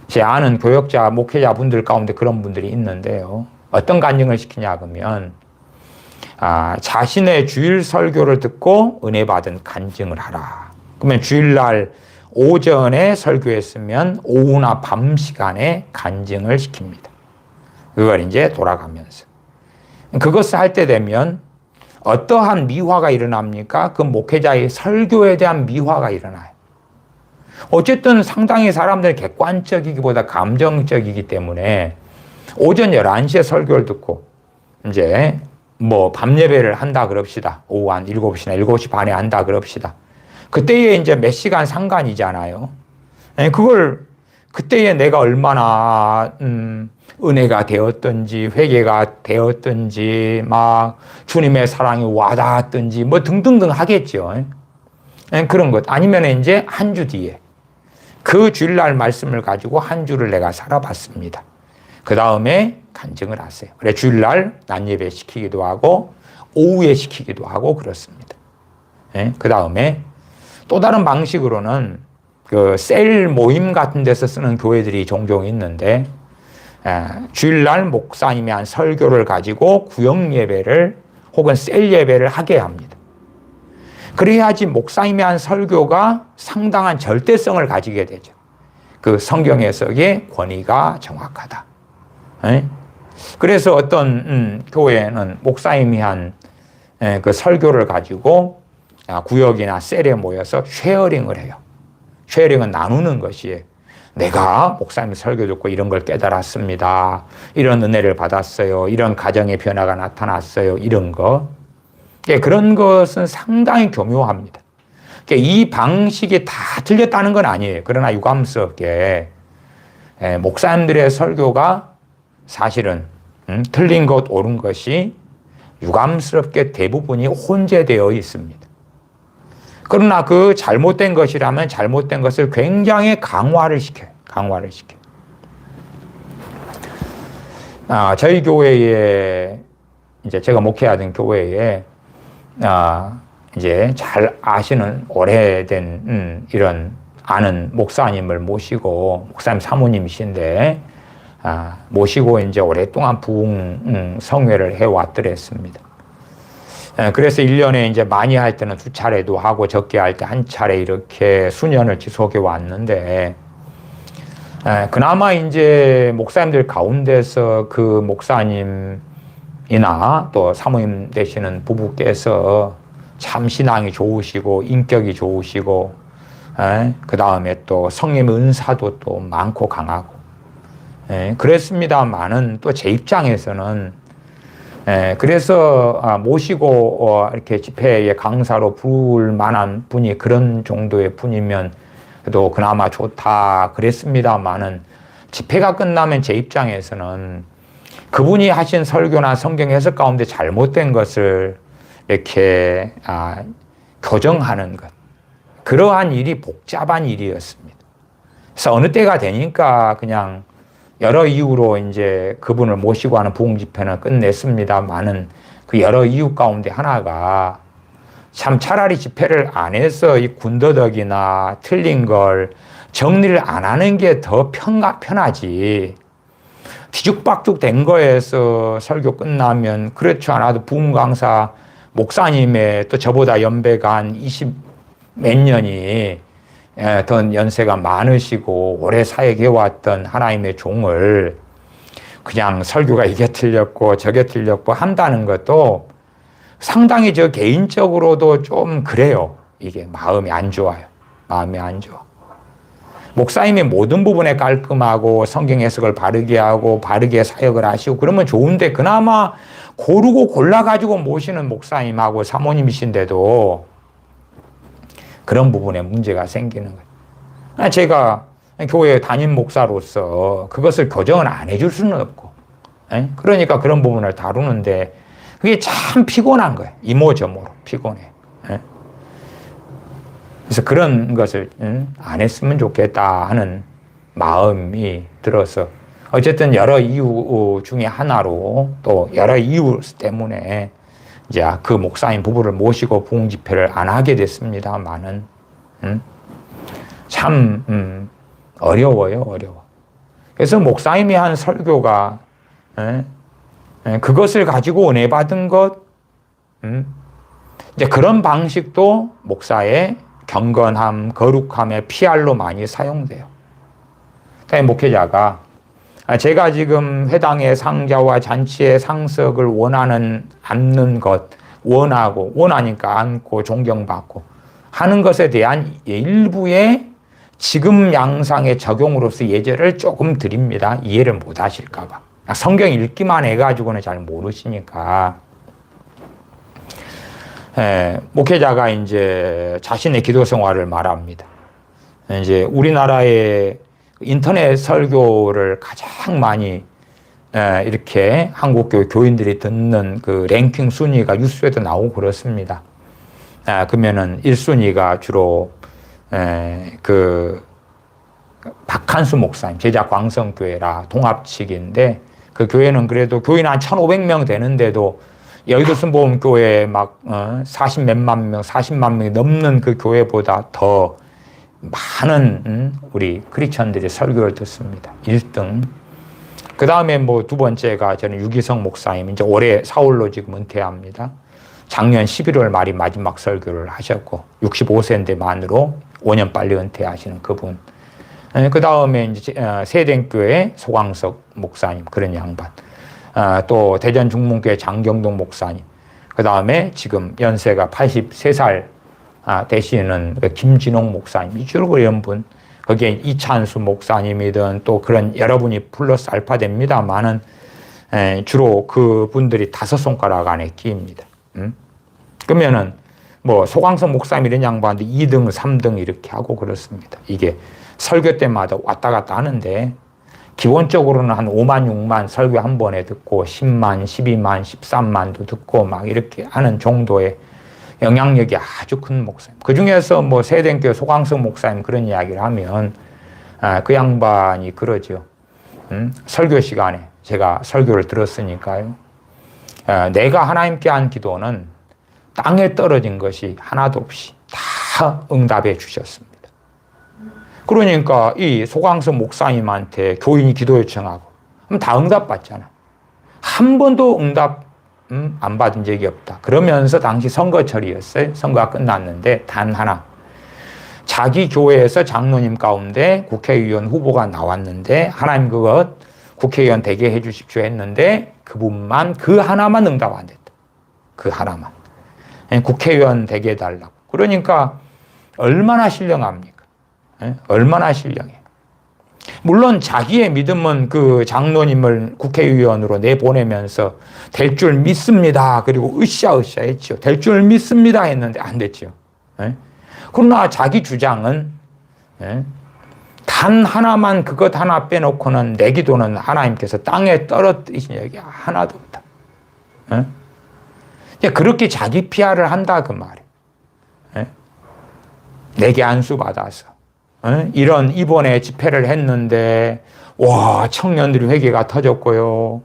제 아는 교역자, 목회자 분들 가운데 그런 분들이 있는데요. 어떤 간증을 시키냐 그러면 자신의 주일 설교를 듣고 은혜 받은 간증을 하라. 그러면 주일날 오전에 설교했으면 오후나 밤 시간에 간증을 시킵니다. 그걸 이제 돌아가면서. 그것을 할 때 되면 어떠한 미화가 일어납니까? 그 목회자의 설교에 대한 미화가 일어나요. 어쨌든 상당히 사람들이 객관적이기보다 감정적이기 때문에 오전 11시에 설교를 듣고 이제 뭐 밤 예배를 한다 그럽시다. 오후 한 7시나 7시 반에 한다 그럽시다. 그때에 이제 몇 시간 상관이잖아요. 그걸 그때에 내가 얼마나 은혜가 되었든지 회개가 되었든지 막 주님의 사랑이 와닿았든지 뭐 등등등 하겠죠. 그런 것. 아니면 이제 한 주 뒤에 그 주일날 말씀을 가지고 한 주를 내가 살아봤습니다. 그 다음에 간증을 하세요. 그래 주일날 낮 예배 시키기도 하고 오후에 시키기도 하고 그렇습니다. 그 다음에 또 다른 방식으로는 그 셀 모임 같은 데서 쓰는 교회들이 종종 있는데 주일날 목사님이 한 설교를 가지고 구역 예배를 혹은 셀 예배를 하게 합니다. 그래야지 목사님이 한 설교가 상당한 절대성을 가지게 되죠. 그 성경 해석의 권위가 정확하다. 그래서 어떤 교회는 목사님이 한 그 설교를 가지고 구역이나 셀에 모여서 쉐어링을 해요. 쉐어링은 나누는 것이에요. 내가 목사님 설교 듣고 이런 걸 깨달았습니다. 이런 은혜를 받았어요. 이런 가정의 변화가 나타났어요. 이런 거. 그런 것은 상당히 교묘합니다. 이 방식이 다 틀렸다는 건 아니에요. 그러나 유감스럽게 목사님들의 설교가 사실은 틀린 것, 옳은 것이 유감스럽게 대부분이 혼재되어 있습니다. 그러나 그 잘못된 것이라면 잘못된 것을 굉장히 강화를 시켜요. 강화를 시켜요. 저희 교회에, 이제 제가 목회하던 교회에, 이제 잘 아시는 오래된, 이런 아는 목사님을 모시고, 목사님 사모님이신데, 모시고 이제 오랫동안 부흥 성회를 해왔더랬습니다. 그래서 1년에 이제 많이 할 때는 2차례도 하고 적게 할 때 1차례 이렇게 수년을 지속해 왔는데, 그나마 이제 목사님들 가운데서 그 목사님이나 또 사모님 되시는 부부께서 참 신앙이 좋으시고 인격이 좋으시고, 그 다음에 또 성령의 은사도 또 많고 강하고, 그랬습니다만은 또 제 입장에서는 그래서 모시고 이렇게 집회의 강사로 부를 만한 분이 그런 정도의 분이면 그래도 그나마 좋다 그랬습니다만은 집회가 끝나면 제 입장에서는 그분이 하신 설교나 성경 해석 가운데 잘못된 것을 이렇게 교정하는 것, 그러한 일이 복잡한 일이었습니다. 그래서 어느 때가 되니까 그냥 여러 이유로 이제 그분을 모시고 하는 부흥 집회는 끝냈습니다만은 그 여러 이유 가운데 하나가 참 차라리 집회를 안 해서 이 군더더기나 틀린 걸 정리를 안 하는 게 더 편하지. 뒤죽박죽 된 거에서 설교 끝나면 그렇지 않아도 부흥 강사 목사님의 또 저보다 연배가 한 20 몇 년이 더 연세가 많으시고 오래 사역해왔던 하나님의 종을 그냥 설교가 이게 틀렸고 저게 틀렸고 한다는 것도 상당히 저 개인적으로도 좀 그래요. 이게 마음이 안 좋아요. 마음이 안 좋아. 목사님이 모든 부분에 깔끔하고 성경 해석을 바르게 하고 바르게 사역을 하시고 그러면 좋은데 그나마 고르고 골라가지고 모시는 목사님하고 사모님이신데도 그런 부분에 문제가 생기는 거예요. 제가 교회 담임 목사로서 그것을 교정을 안 해줄 수는 없고, 그러니까 그런 부분을 다루는데 그게 참 피곤한 거예요. 이모저모로 피곤해. 그래서 그런 것을 안 했으면 좋겠다 하는 마음이 들어서 어쨌든 여러 이유 중에 하나로 또 여러 이유 때문에 이제 그 목사님 부부를 모시고 부흥 집회를 안 하게 됐습니다만은 참 어려워요, 어려워. 그래서 목사님이 한 설교가 그것을 가지고 은혜 받은 것, 이제 그런 방식도 목사의 경건함, 거룩함의 PR로 많이 사용돼요. 목회자가 제가 지금 회당의 상자와 잔치의 상석을 않는 것, 원하니까 안고 존경받고 하는 것에 대한 일부의 지금 양상의 적용으로서 예제를 조금 드립니다. 이해를 못 하실까봐. 성경 읽기만 해가지고는 잘 모르시니까. 목회자가 이제 자신의 기도 생활을 말합니다. 이제 우리나라의 인터넷 설교를 가장 많이 이렇게 한국교 교인들이 듣는 그 랭킹 순위가 뉴스에도 나오고 그렇습니다. 그러면은 1순위가 주로 그 박한수 목사님, 제자 광성교회라 동합측인데 그 교회는 그래도 교인 한 1,500명 되는데도 여의도 순복음교회 막 40 몇만 명, 40만 명이 넘는 그 교회보다 더 많은 우리 크리스천들이 설교를 듣습니다. 1등. 그 다음에 뭐 두 번째가 저는 유기성 목사님, 이제 올해 4월로 지금 은퇴합니다. 작년 11월 말이 마지막 설교를 하셨고 65세인데 만으로 5년 빨리 은퇴하시는 그분. 그 다음에 이제 세den교회 소광석 목사님, 그런 양반. 또 대전 중문교회 장경동 목사님. 그 다음에 지금 연세가 83살 되시는 김진홍 목사님, 주로 이런 분. 거기에 이찬수 목사님이든 또 그런 여러분이 플러스 알파 됩니다만은 주로 그 분들이 5손가락 안에 끼입니다. 그러면은 뭐 소광석 목사님 이런 양반도 2등, 3등 이렇게 하고 그렇습니다. 이게 설교 때마다 왔다 갔다 하는데 기본적으로는 한 5만, 6만 설교 한 번에 듣고 10만, 12만, 13만도 듣고 막 이렇게 하는 정도의 영향력이 아주 큰 목사님. 그 중에서 뭐 세den교회 소광석 목사님 그런 이야기를 하면 그 양반이 그러죠. 설교 시간에 제가 설교를 들었으니까요. 내가 하나님께 한 기도는 땅에 떨어진 것이 하나도 없이 다 응답해 주셨습니다. 그러니까 이 소광석 목사님한테 교인이 기도 요청하고 그럼 다 응답받잖아. 한 번도 응답 안 받은 적이 없다. 그러면서 당시 선거철이었어요. 선거가 끝났는데 단 하나. 자기 교회에서 장로님 가운데 국회의원 후보가 나왔는데 하나님 그것 국회의원 되게 해 주십시오 했는데 그분만 그 하나만 응답 안 됐다. 그 하나만. 국회의원 되게 해달라고. 그러니까 얼마나 신령합니까? 얼마나 신령해. 물론 자기의 믿음은 그 장로님을 국회의원으로 내보내면서 될 줄 믿습니다. 그리고 으쌰으쌰 했죠. 될 줄 믿습니다 했는데 안 됐죠. 그러나 자기 주장은 단 하나만 그것 하나 빼놓고는 내 기도는 하나님께서 땅에 떨어뜨리신 얘기 하나도 없다. 그렇게 자기 PR을 한다 그 말이에요. 내게 안수 받아서 이런 이번에 집회를 했는데 와 청년들이 회개가 터졌고요.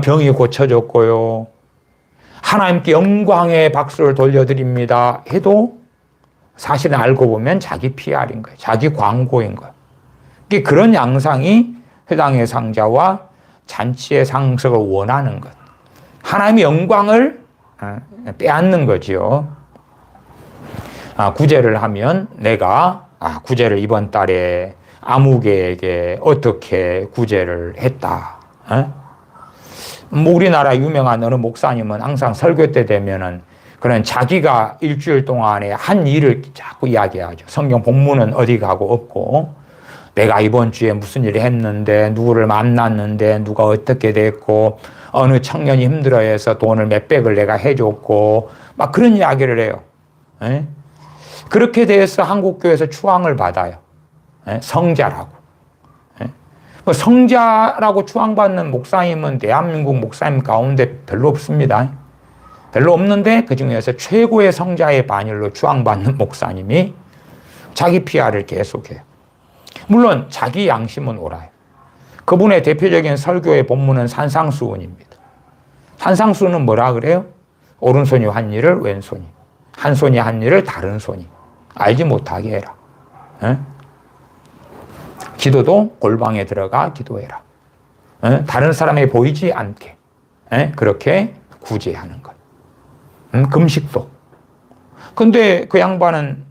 병이 고쳐졌고요. 하나님께 영광의 박수를 돌려드립니다 해도 사실은 알고 보면 자기 PR인 거예요. 자기 광고인 거예요. 그런 양상이 회당의 상자와 잔치의 상석을 원하는 것. 하나님의 영광을 빼앗는 거지요. 구제를 하면 내가 구제를 이번 달에 아무개에게 어떻게 구제를 했다. 뭐 우리나라 유명한 어느 목사님은 항상 설교 때 되면은 그런 자기가 일주일 동안에 한 일을 자꾸 이야기하죠. 성경 본문은 어디 가고 없고 내가 이번 주에 무슨 일을 했는데 누구를 만났는데 누가 어떻게 됐고 어느 청년이 힘들어해서 돈을 몇백을 내가 해줬고 막 그런 이야기를 해요. 그렇게 돼서 한국교회에서 추앙을 받아요. 성자라고. 성자라고 추앙받는 목사님은 대한민국 목사님 가운데 별로 없습니다. 별로 없는데 그 중에서 최고의 성자의 반열로 추앙받는 목사님이 자기 PR을 계속해요. 물론 자기 양심은 옳아요. 그분의 대표적인 설교의 본문은 산상수훈입니다. 산상수훈은 뭐라 그래요? 오른손이 한 일을 왼손이, 한 손이 한 일을 다른 손이 알지 못하게 해라. 기도도 골방에 들어가 기도해라. 다른 사람에 보이지 않게 그렇게 구제하는 것. 금식도. 근데 그 양반은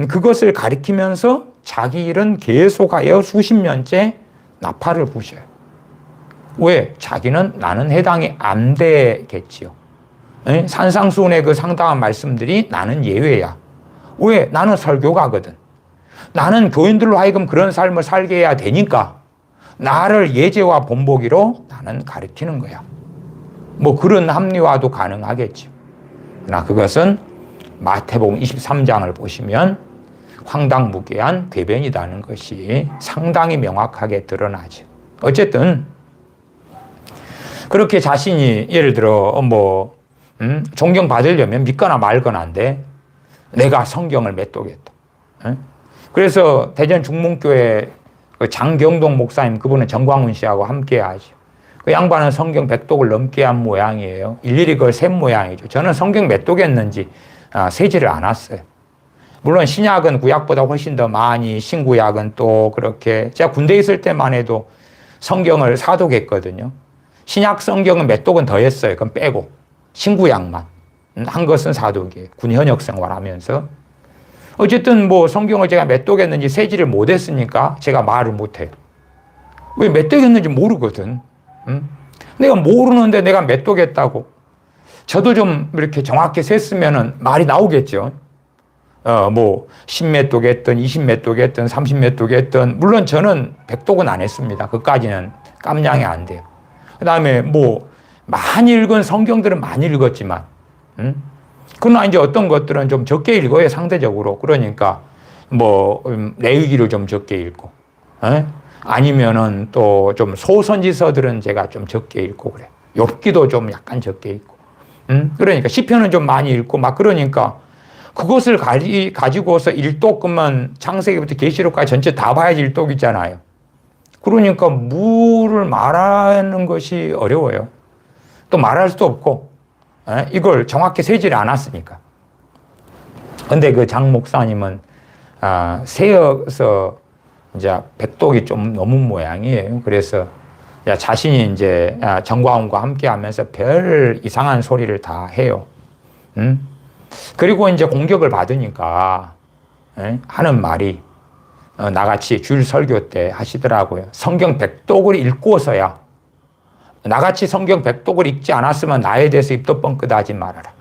그것을 가리키면서 자기 일은 계속하여 수십 년째 나팔을 부셔요. 왜? 자기는 나는 해당이 안 되겠지요. 산상수훈의 그 상당한 말씀들이 나는 예외야. 왜? 나는 설교가거든. 나는 교인들로 하여금 그런 삶을 살게 해야 되니까 나를 예제와 본보기로 나는 가르치는 거야. 뭐 그런 합리화도 가능하겠죠. 그러나 그것은 마태복음 23장을 보시면 황당무계한 궤변이라는 것이 상당히 명확하게 드러나죠. 어쨌든 그렇게 자신이 예를 들어 존경받으려면 믿거나 말거나인데 내가 성경을 맺도겠다. 그래서 대전 중문교회 장경동 목사님, 그분은 정광훈 씨하고 함께 하죠. 그 양반은 성경 100독을 넘게 한 모양이에요. 일일이 그걸 센 모양이죠. 저는 성경 몇 독했는지 세지를 않았어요. 물론 신약은 구약보다 훨씬 더 많이, 신구약은 또 그렇게, 제가 군대에 있을 때만 해도 성경을 사독했거든요. 신약 성경은 몇 독은 더 했어요. 그건 빼고. 신구약만. 한 것은 사독이에요. 군 현역 생활하면서. 어쨌든 성경을 제가 몇 독했는지 세지를 못했으니까 제가 말을 못해요. 왜 몇 독했는지 모르거든. 내가 모르는데 내가 몇 독했다고. 저도 좀 이렇게 정확히 셌으면 말이 나오겠죠. 10몇 독했든 20몇 독했든 30몇 독했든, 물론 저는 100독은 안 했습니다. 그까지는 깜냥이 안 돼요. 그 다음에 많이 읽은 성경들은 많이 읽었지만, 그러나 이제 어떤 것들은 좀 적게 읽어요, 상대적으로. 그러니까 레위기를 좀 적게 읽고, 아니면은 또 좀 소선지서들은 제가 좀 적게 읽고 그래. 욥기도 좀 약간 적게 읽고. 그러니까 시편은 좀 많이 읽고 막, 그러니까 그것을 가지고서 일독, 그러면 창세기부터 계시록까지 전체 다 봐야지 일독이잖아요. 그러니까 뭐를 말하는 것이 어려워요. 또 말할 수도 없고, 이걸 정확히 세지를 않았으니까. 근데 그 장 목사님은 세어서 이제 100독이 좀 넘은 모양이에요. 그래서 자신이 이제 정광훈과 함께 하면서 별 이상한 소리를 다 해요. 그리고 이제 공격을 받으니까 하는 말이 나같이 주일 설교 때 하시더라고요. 성경 100독을 읽고서야, 나같이 성경 100독을 읽지 않았으면 나에 대해서 입도 뻥끗하지 말아라.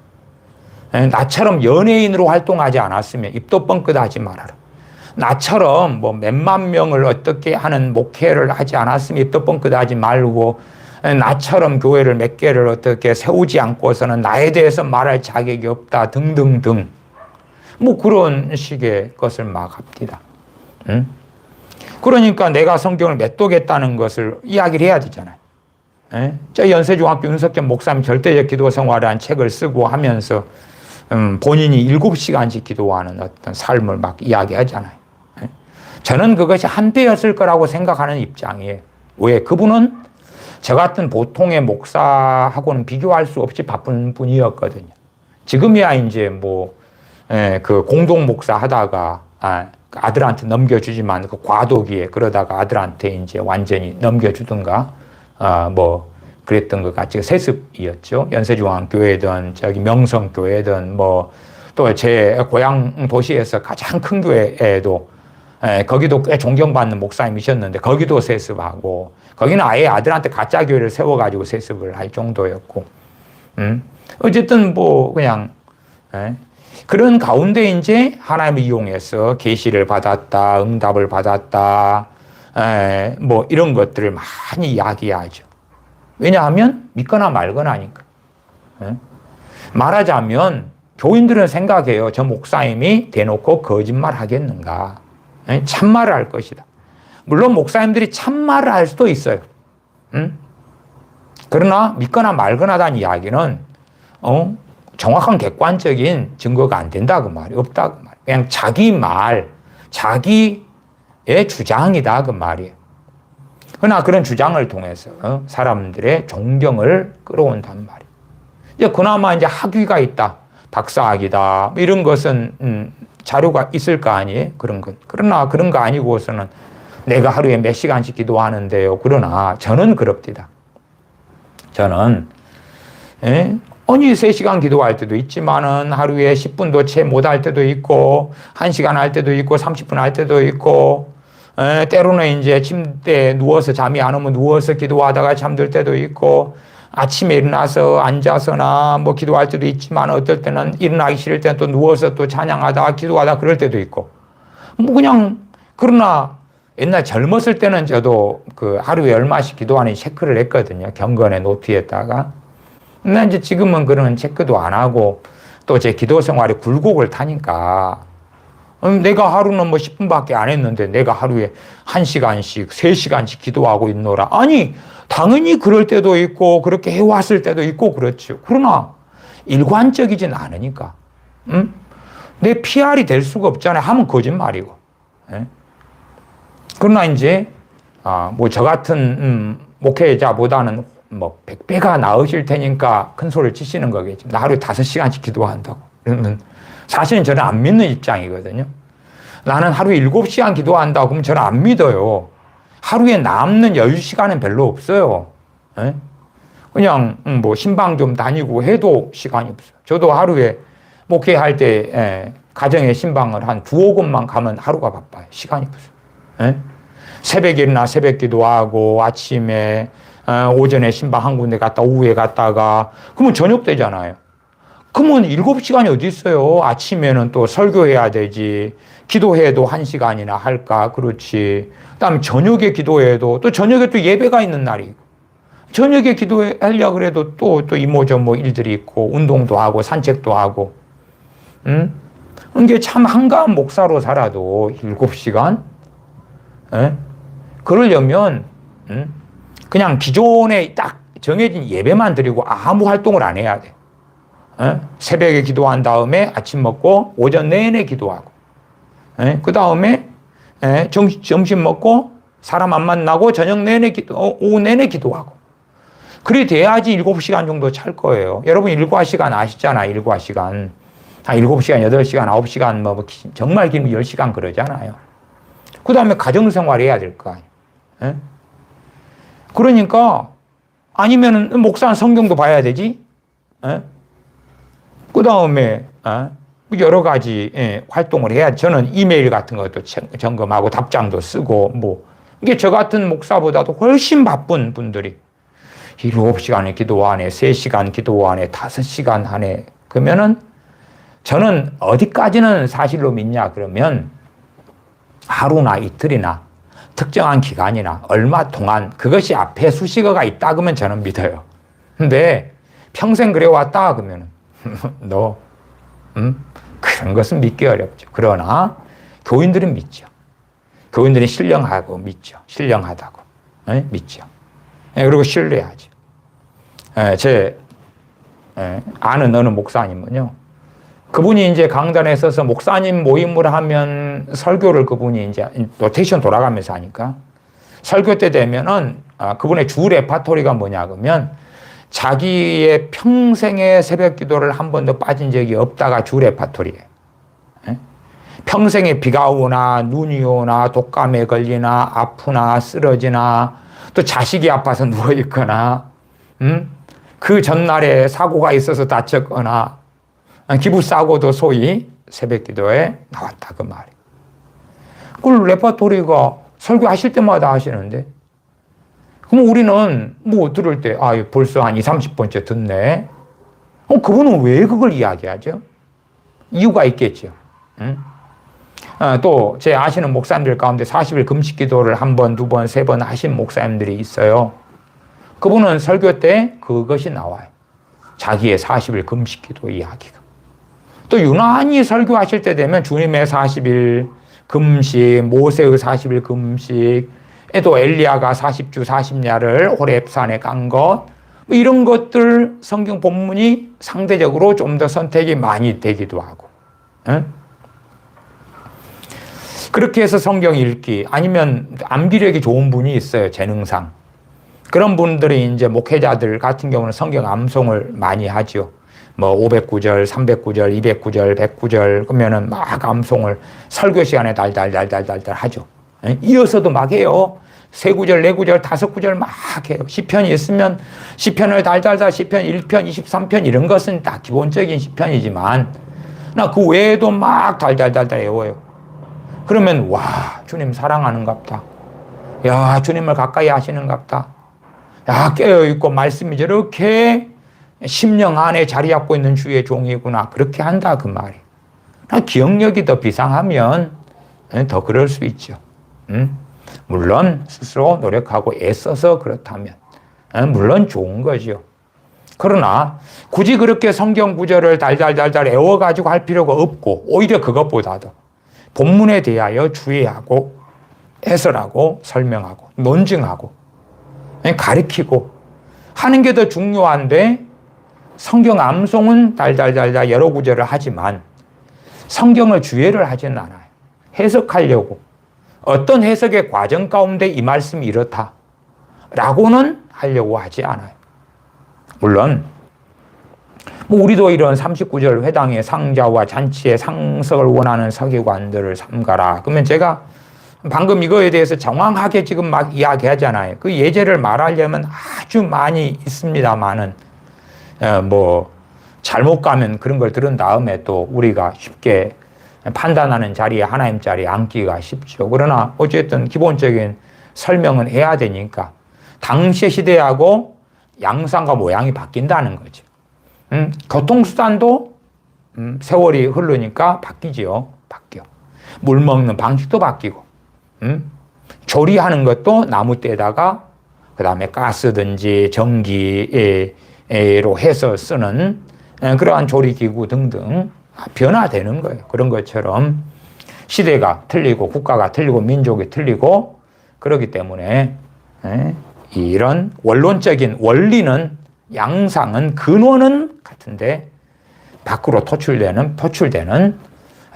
나처럼 연예인으로 활동하지 않았으면 입도 뻥끗하지 말아라. 나처럼 몇만 명을 어떻게 하는 목회를 하지 않았으면 입도 뻥끗하지 말고, 나처럼 교회를 몇 개를 어떻게 세우지 않고서는 나에 대해서 말할 자격이 없다 등등등, 그런 식의 것을 막 합니다. 그러니까 내가 성경을 몇 독했다는 것을 이야기를 해야 되잖아요. 저 연세중학교 윤석현 목사님 절대적 기도 생활이라는 책을 쓰고 하면서 본인이 7시간씩 기도하는 어떤 삶을 막 이야기하잖아요. 저는 그것이 한때였을 거라고 생각하는 입장이에요. 왜? 그분은 저 같은 보통의 목사하고는 비교할 수 없이 바쁜 분이었거든요. 지금이야 이제 그 공동 목사 하다가 아들한테 넘겨주지만 그 과도기에 그러다가 아들한테 이제 완전히 넘겨주든가 그랬던 것 같이 세습이었죠. 연세중앙교회든 저기 명성교회든 또 제 고향 도시에서 가장 큰 교회에도 거기도 꽤 존경받는 목사님이셨는데 거기도 세습하고, 거기는 아예 아들한테 가짜 교회를 세워가지고 세습을 할 정도였고, 어쨌든 그냥 그런 가운데 이제 하나님을 이용해서 계시를 받았다, 응답을 받았다, 이런 것들을 많이 이야기하죠. 왜냐하면 믿거나 말거나 하니까. 말하자면 교인들은 생각해요. 저 목사님이 대놓고 거짓말 하겠는가. 참말을 할 것이다. 물론 목사님들이 참말을 할 수도 있어요. 그러나 믿거나 말거나 하다는 이야기는 정확한 객관적인 증거가 안 된다 그 말이 없다 그 말. 그냥 자기 말, 자기의 주장이다 그 말이에요. 그러나 그런 주장을 통해서 사람들의 존경을 끌어온단 말이에요. 이제 그나마 이제 학위가 있다, 박사학위다, 이런 것은 자료가 있을 거 아니에요? 그런 것. 그러나 그런 거 아니고서는 내가 하루에 몇 시간씩 기도하는데요. 그러나 저는 그럽니다. 저는 아니 3시간 기도할 때도 있지만은 하루에 10분도 채 못 할 때도 있고 1시간 할 때도 있고 30분 할 때도 있고, 때로는 이제 침대에 누워서 잠이 안 오면 누워서 기도하다가 잠들 때도 있고, 아침에 일어나서 앉아서나 기도할 때도 있지만 어떨 때는 일어나기 싫을 때는 또 누워서 또 찬양하다가 기도하다 그럴 때도 있고, 그냥. 그러나 옛날 젊었을 때는 저도 그 하루에 얼마씩 기도하는지 체크를 했거든요. 경건의 노트에다가. 근데 이제 지금은 그런 체크도 안 하고 또 제 기도 생활에 굴곡을 타니까 내가 하루는 뭐 10분밖에 안 했는데 내가 하루에 1시간씩, 3시간씩 기도하고 있노라. 아니, 당연히 그럴 때도 있고 그렇게 해왔을 때도 있고 그렇죠. 그러나 일관적이진 않으니까. 내 PR이 될 수가 없잖아요. 하면 거짓말이고. 예? 그러나 이제 뭐 저 같은 목회자보다는 뭐 100배가 나으실 테니까 큰 소리를 치시는 거겠지. 나 하루에 5시간씩 기도한다고. 그러면 사실은 저는 안 믿는 입장이거든요. 나는 하루에 7시간 기도한다고 그러면 저는 안 믿어요. 하루에 남는 여유 시간은 별로 없어요. 예? 그냥 뭐 신방 좀 다니고 해도 시간이 없어요. 저도 하루에 목회할 때 가정의 신방을 한 2-5곳만 가면 하루가 바빠요. 시간이 없어요. 예? 새벽에 일어나 새벽 기도하고 아침에 오전에 신방 한 군데 갔다 오후에 갔다가 그러면 저녁 되잖아요. 그러면 7시간이 어디 있어요. 아침에는 또 설교해야 되지. 기도해도 1시간이나 할까. 그렇지. 그다음에 저녁에 기도해도 또 저녁에 또 예배가 있는 날이고 저녁에 기도하려고 그래도 또 이모저모 일들이 있고 운동도 하고 산책도 하고 이게 참 한가한 목사로 살아도 7시간? 예? 그러려면 그냥 기존에 딱 정해진 예배만 드리고 아무 활동을 안 해야 돼. 예? 새벽에 기도한 다음에 아침 먹고 오전 내내 기도하고 예? 그 다음에 점심 먹고 사람 안 만나고 저녁 내내 오후 내내 기도하고 그래 돼야지 7시간 정도 찰 거예요. 여러분 일과시간 아시잖아. 일과시간. 7시간, 8시간, 9시간 뭐 정말 길면 10시간 그러잖아요. 그 다음에 가정생활 해야 될 거 아니에요. 예? 그러니까 아니면은 목사는 성경도 봐야 되지. 예? 그 다음에 여러 가지 활동을 해야 저는 이메일 같은 것도 점검하고 답장도 쓰고 뭐 이게 저 같은 목사보다도 훨씬 바쁜 분들이 7시간의 기도 안에 3시간 기도 안에 5시간 안에 그러면은 저는 어디까지는 사실로 믿냐 그러면 하루나 이틀이나 특정한 기간이나 얼마 동안 그것이 앞에 수식어가 있다 그러면 저는 믿어요. 근데 평생 그래왔다 그러면 너 그런 것은 믿기 어렵죠. 그러나 교인들은 믿죠. 교인들이 신령하고 믿죠. 신령하다고 믿죠. 그리고 신뢰하죠. 제 아는 어느 목사님은요. 그분이 이제 강단에 서서 목사님 모임을 하면 설교를 그분이 이제 로테이션 돌아가면서 하니까 설교 때 되면은 그분의 주 레파토리가 뭐냐 그러면 자기의 평생의 새벽 기도를 한 번도 빠진 적이 없다가 주 레파토리예요. 평생에 비가 오나 눈이 오나 독감에 걸리나 아프나 쓰러지나 또 자식이 아파서 누워 있거나 그 전날에 사고가 있어서 다쳤거나 기부싸고도 소위 새벽 기도에 나왔다 그 말이에요. 그 레파토리가 설교하실 때마다 하시는데 그럼 우리는 뭐 들을 때 벌써 한 20-30번째 듣네. 그분은 왜 그걸 이야기하죠? 이유가 있겠죠. 또 제 아시는 목사님들 가운데 40일 금식 기도를 1번, 2번, 3번 하신 목사님들이 있어요. 그분은 설교 때 그것이 나와요. 자기의 40일 금식 기도 이야기가. 또 유난히 설교하실 때 되면 주님의 40일 금식, 모세의 40일 금식, 또 엘리야가 40주 40야를 호렙산에 간 것, 뭐 이런 것들 성경 본문이 상대적으로 좀 더 선택이 많이 되기도 하고. 그렇게 해서 성경 읽기 아니면 암기력이 좋은 분이 있어요. 재능상. 그런 분들이 이제 목회자들 같은 경우는 성경 암송을 많이 하죠. 뭐 500구절, 300구절, 200구절, 100구절 그러면은 막 암송을 설교 시간에 달달달달달 하죠. 이어서도 막 해요. 3구절, 4구절, 5구절 막 해요. 시편이 있으면 시편을 달달달 시편 1편, 23편 이런 것은 다 기본적인 시편이지만 나 그 외에도 막 달달달달 외워요. 그러면 와 주님 사랑하는갑다. 야 주님을 가까이 하시는갑다. 야 깨어있고 말씀이 저렇게 심령 안에 자리 잡고 있는 주의 종이구나. 그렇게 한다 그 말이. 기억력이 더 비상하면 더 그럴 수 있죠. 물론 스스로 노력하고 애써서 그렇다면 물론 좋은 거죠. 그러나 굳이 그렇게 성경 구절을 달달달달 애워가지고 할 필요가 없고 오히려 그것보다도 본문에 대하여 주의하고 해설하고 설명하고 논증하고 가르치고 하는 게 더 중요한데 성경 암송은 달달달달 여러 구절을 하지만 성경을 주의를 하지는 않아요. 해석하려고 어떤 해석의 과정 가운데 이 말씀이 이렇다 라고는 하려고 하지 않아요. 물론 우리도 이런 39절 회당의 상자와 잔치의 상석을 원하는 서기관들을 삼가라. 그러면 제가 방금 이거에 대해서 정확하게 지금 막 이야기하잖아요. 그 예제를 말하려면 아주 많이 있습니다만은 뭐 잘못 가면 그런 걸 들은 다음에 또 우리가 쉽게 판단하는 자리에 하나님 자리에 앉기가 쉽죠. 그러나 어쨌든 기본적인 설명은 해야 되니까 당시의 시대하고 양상과 모양이 바뀐다는 거죠. 교통수단도 세월이 흐르니까 바뀌지요. 바뀌어. 물 먹는 방식도 바뀌고 조리하는 것도 나무 떼다가 그 다음에 가스든지 전기로 해서 쓰는 그러한 조리기구 등등 변화되는 거예요. 그런 것처럼 시대가 틀리고 국가가 틀리고 민족이 틀리고 그렇기 때문에 이런 원론적인 원리는 양상은 근원은 같은데 밖으로 토출되는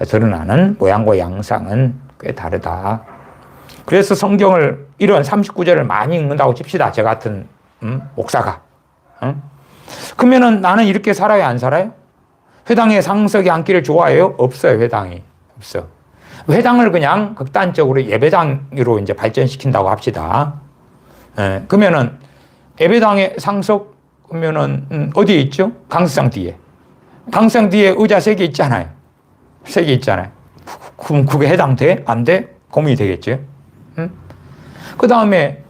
드러나는 모양과 양상은 꽤 다르다. 그래서 성경을 이런 39절을 많이 읽는다고 칩시다. 저 같은 목사가. 그러면은 나는 이렇게 살아요? 안 살아요? 회당에 상석이 앉기를 좋아해요? 없어요. 회당이. 없어. 회당을 그냥 극단적으로 예배당으로 이제 발전시킨다고 합시다. 그러면은 예배당의 상석 그러면은 어디에 있죠? 강석상 뒤에. 강석상 뒤에 의자 3개 있잖아요. 3개 있잖아요. 그럼 그게 해당돼? 안 돼? 고민이 되겠죠. 그 다음에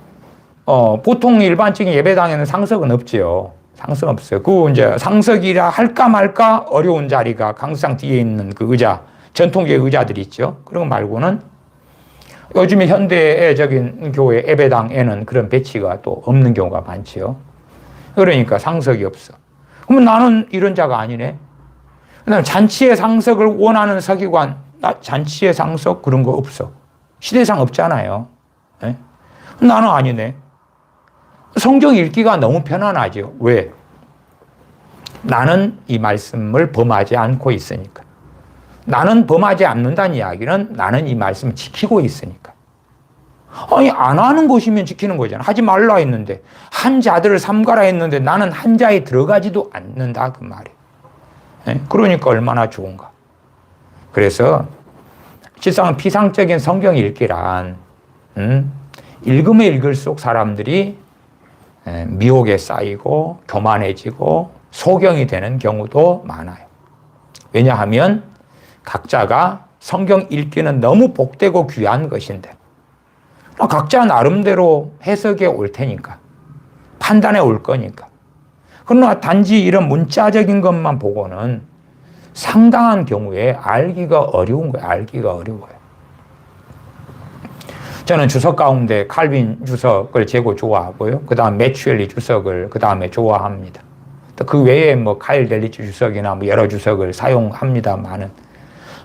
보통 일반적인 예배당에는 상석은 없지요. 상석 없어요. 그 이제 상석이라 할까 말까 어려운 자리가 강석상 뒤에 있는 그 의자, 전통적인 의자들이 있죠. 그런 거 말고는 요즘에 현대적인 교회 예배당에는 그런 배치가 또 없는 경우가 많지요. 그러니까 상석이 없어. 그러면 나는 이런 자가 아니네. 그다음에 잔치의 상석을 원하는 서기관, 나 잔치의 상석 그런 거 없어. 시대상 없잖아요. 네? 나는 아니네. 성경 읽기가 너무 편안하죠. 왜? 나는 이 말씀을 범하지 않고 있으니까. 나는 범하지 않는다는 이야기는 나는 이 말씀을 지키고 있으니까. 아니, 안 하는 것이면 지키는 거잖아. 하지 말라 했는데, 한 자들을 삼가라 했는데 나는 한 자에 들어가지도 않는다. 그 말이에요. 네? 그러니까 얼마나 좋은가. 그래서 실상 피상적인 성경 읽기란 읽으면 읽을수록 사람들이 미혹에 쌓이고 교만해지고 소경이 되는 경우도 많아요. 왜냐하면 각자가 성경 읽기는 너무 복되고 귀한 것인데 각자 나름대로 해석에 올 테니까 판단에 올 거니까. 그러나 단지 이런 문자적인 것만 보고는 상당한 경우에 알기가 어려운 거예요. 알기가 어려워요. 저는 주석 가운데 칼빈 주석을 제고 좋아하고요. 그 다음 매추엘리 주석을 그 다음에 좋아합니다. 또 그 외에 뭐 카일 델리츠 주석이나 뭐 여러 주석을 사용합니다만은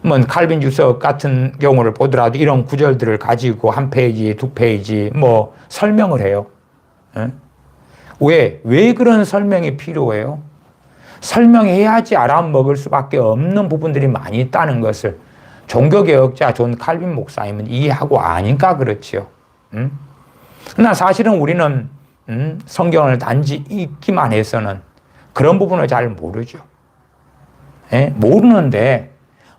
뭐 칼빈 주석 같은 경우를 보더라도 이런 구절들을 가지고 한 페이지, 2페이지 뭐 설명을 해요. 왜 그런 설명이 필요해요? 설명해야지 알아먹을 수밖에 없는 부분들이 많이 있다는 것을 종교개혁자 존 칼빈 목사님은 이해하고 아니까 그렇지요. 그러나 사실은 우리는 성경을 단지 읽기만 해서는 그런 부분을 잘 모르죠. 모르는데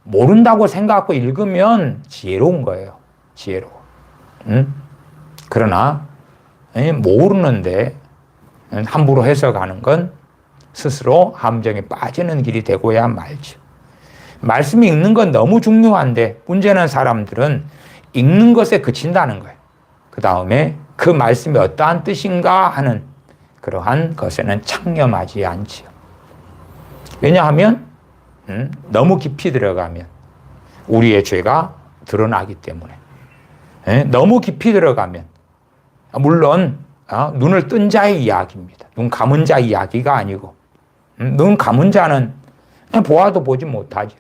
모른다고 생각하고 읽으면 지혜로운 거예요. 지혜로워. 그러나 모르는데 함부로 해석하는 건 스스로 함정에 빠지는 길이 되고야 말죠. 말씀이 읽는 건 너무 중요한데 문제는 사람들은 읽는 것에 그친다는 거예요. 그 다음에 그 말씀이 어떠한 뜻인가 하는 그러한 것에는 창념하지 않지요. 왜냐하면 너무 깊이 들어가면 우리의 죄가 드러나기 때문에 너무 깊이 들어가면 물론 눈을 뜬 자의 이야기입니다. 눈 감은 자의 이야기가 아니고 눈 감은 자는 보아도 보지 못하죠.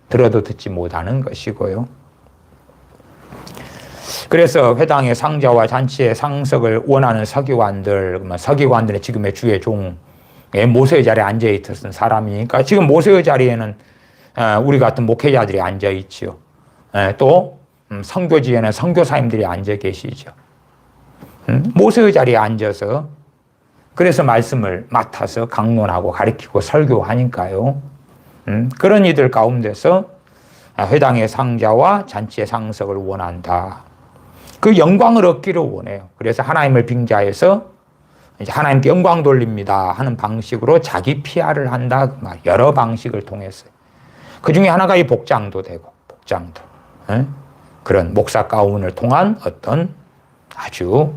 들어도 듣지 못하는 것이고요. 그래서 회당의 상자와 잔치의 상석을 원하는 서기관들, 서기관들의 지금의 주의 종의 모세의 자리에 앉아있었던 사람이니까 지금 모세의 자리에는 우리 같은 목회자들이 앉아있지요. 또 선교지에는 선교사님들이 앉아 계시죠. 모세의 자리에 앉아서 그래서 말씀을 맡아서 강론하고 가르치고 설교하니까요. 그런 이들 가운데서 회당의 상자와 잔치의 상석을 원한다. 그 영광을 얻기를 원해요. 그래서 하나님을 빙자해서 이제 하나님께 영광 돌립니다 하는 방식으로 자기 PR을 한다. 여러 방식을 통해서. 그 중에 하나가 이 복장도 되고, 복장도. 그런 목사 가운을 통한 어떤 아주,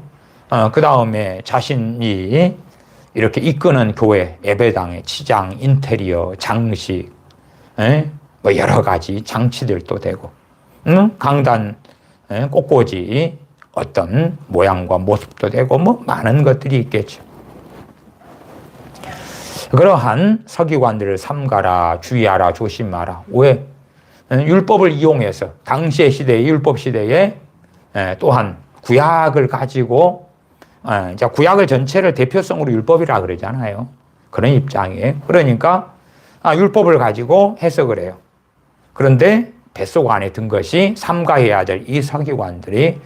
그 다음에 자신이 이렇게 이끄는 교회, 예배당의 치장, 인테리어, 장식, 뭐 여러 가지 장치들도 되고, 강단, 꽃꽂이, 어떤 모양과 모습도 되고, 뭐 많은 것들이 있겠죠. 그러한 서기관들을 삼가라, 주의하라, 조심하라. 왜? 율법을 이용해서, 당시의 시대의 율법 시대에 또한 구약을 가지고, 이제 구약을 전체를 대표성으로 율법이라 그러잖아요. 그런 입장이에요. 그러니까, 율법을 가지고 해석을 해요. 그런데 뱃속 안에 든 것이 삼가해야 될 이 서기관들이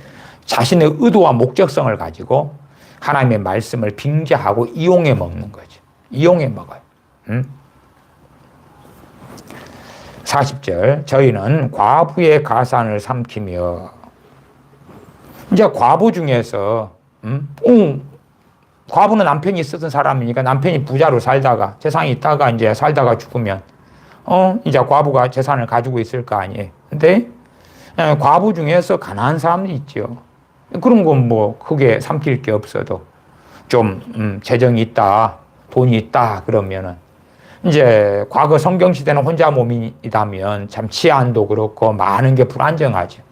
자신의 의도와 목적성을 가지고 하나님의 말씀을 빙자하고 이용해 먹는 거죠. 이용해 먹어요. 40절, 저희는 과부의 가산을 삼키며, 이제 과부 중에서, 과부는 남편이 있었던 사람이니까 남편이 부자로 살다가, 재산이 있다가 이제 살다가 죽으면, 이제 과부가 재산을 가지고 있을 거 아니에요. 근데, 과부 중에서 가난한 사람이 있죠. 그런 건 뭐 크게 삼킬 게 없어도 좀, 재정이 있다, 돈이 있다, 그러면은, 이제 과거 성경시대는 혼자 몸이다면 참 치안도 그렇고 많은 게 불안정하죠.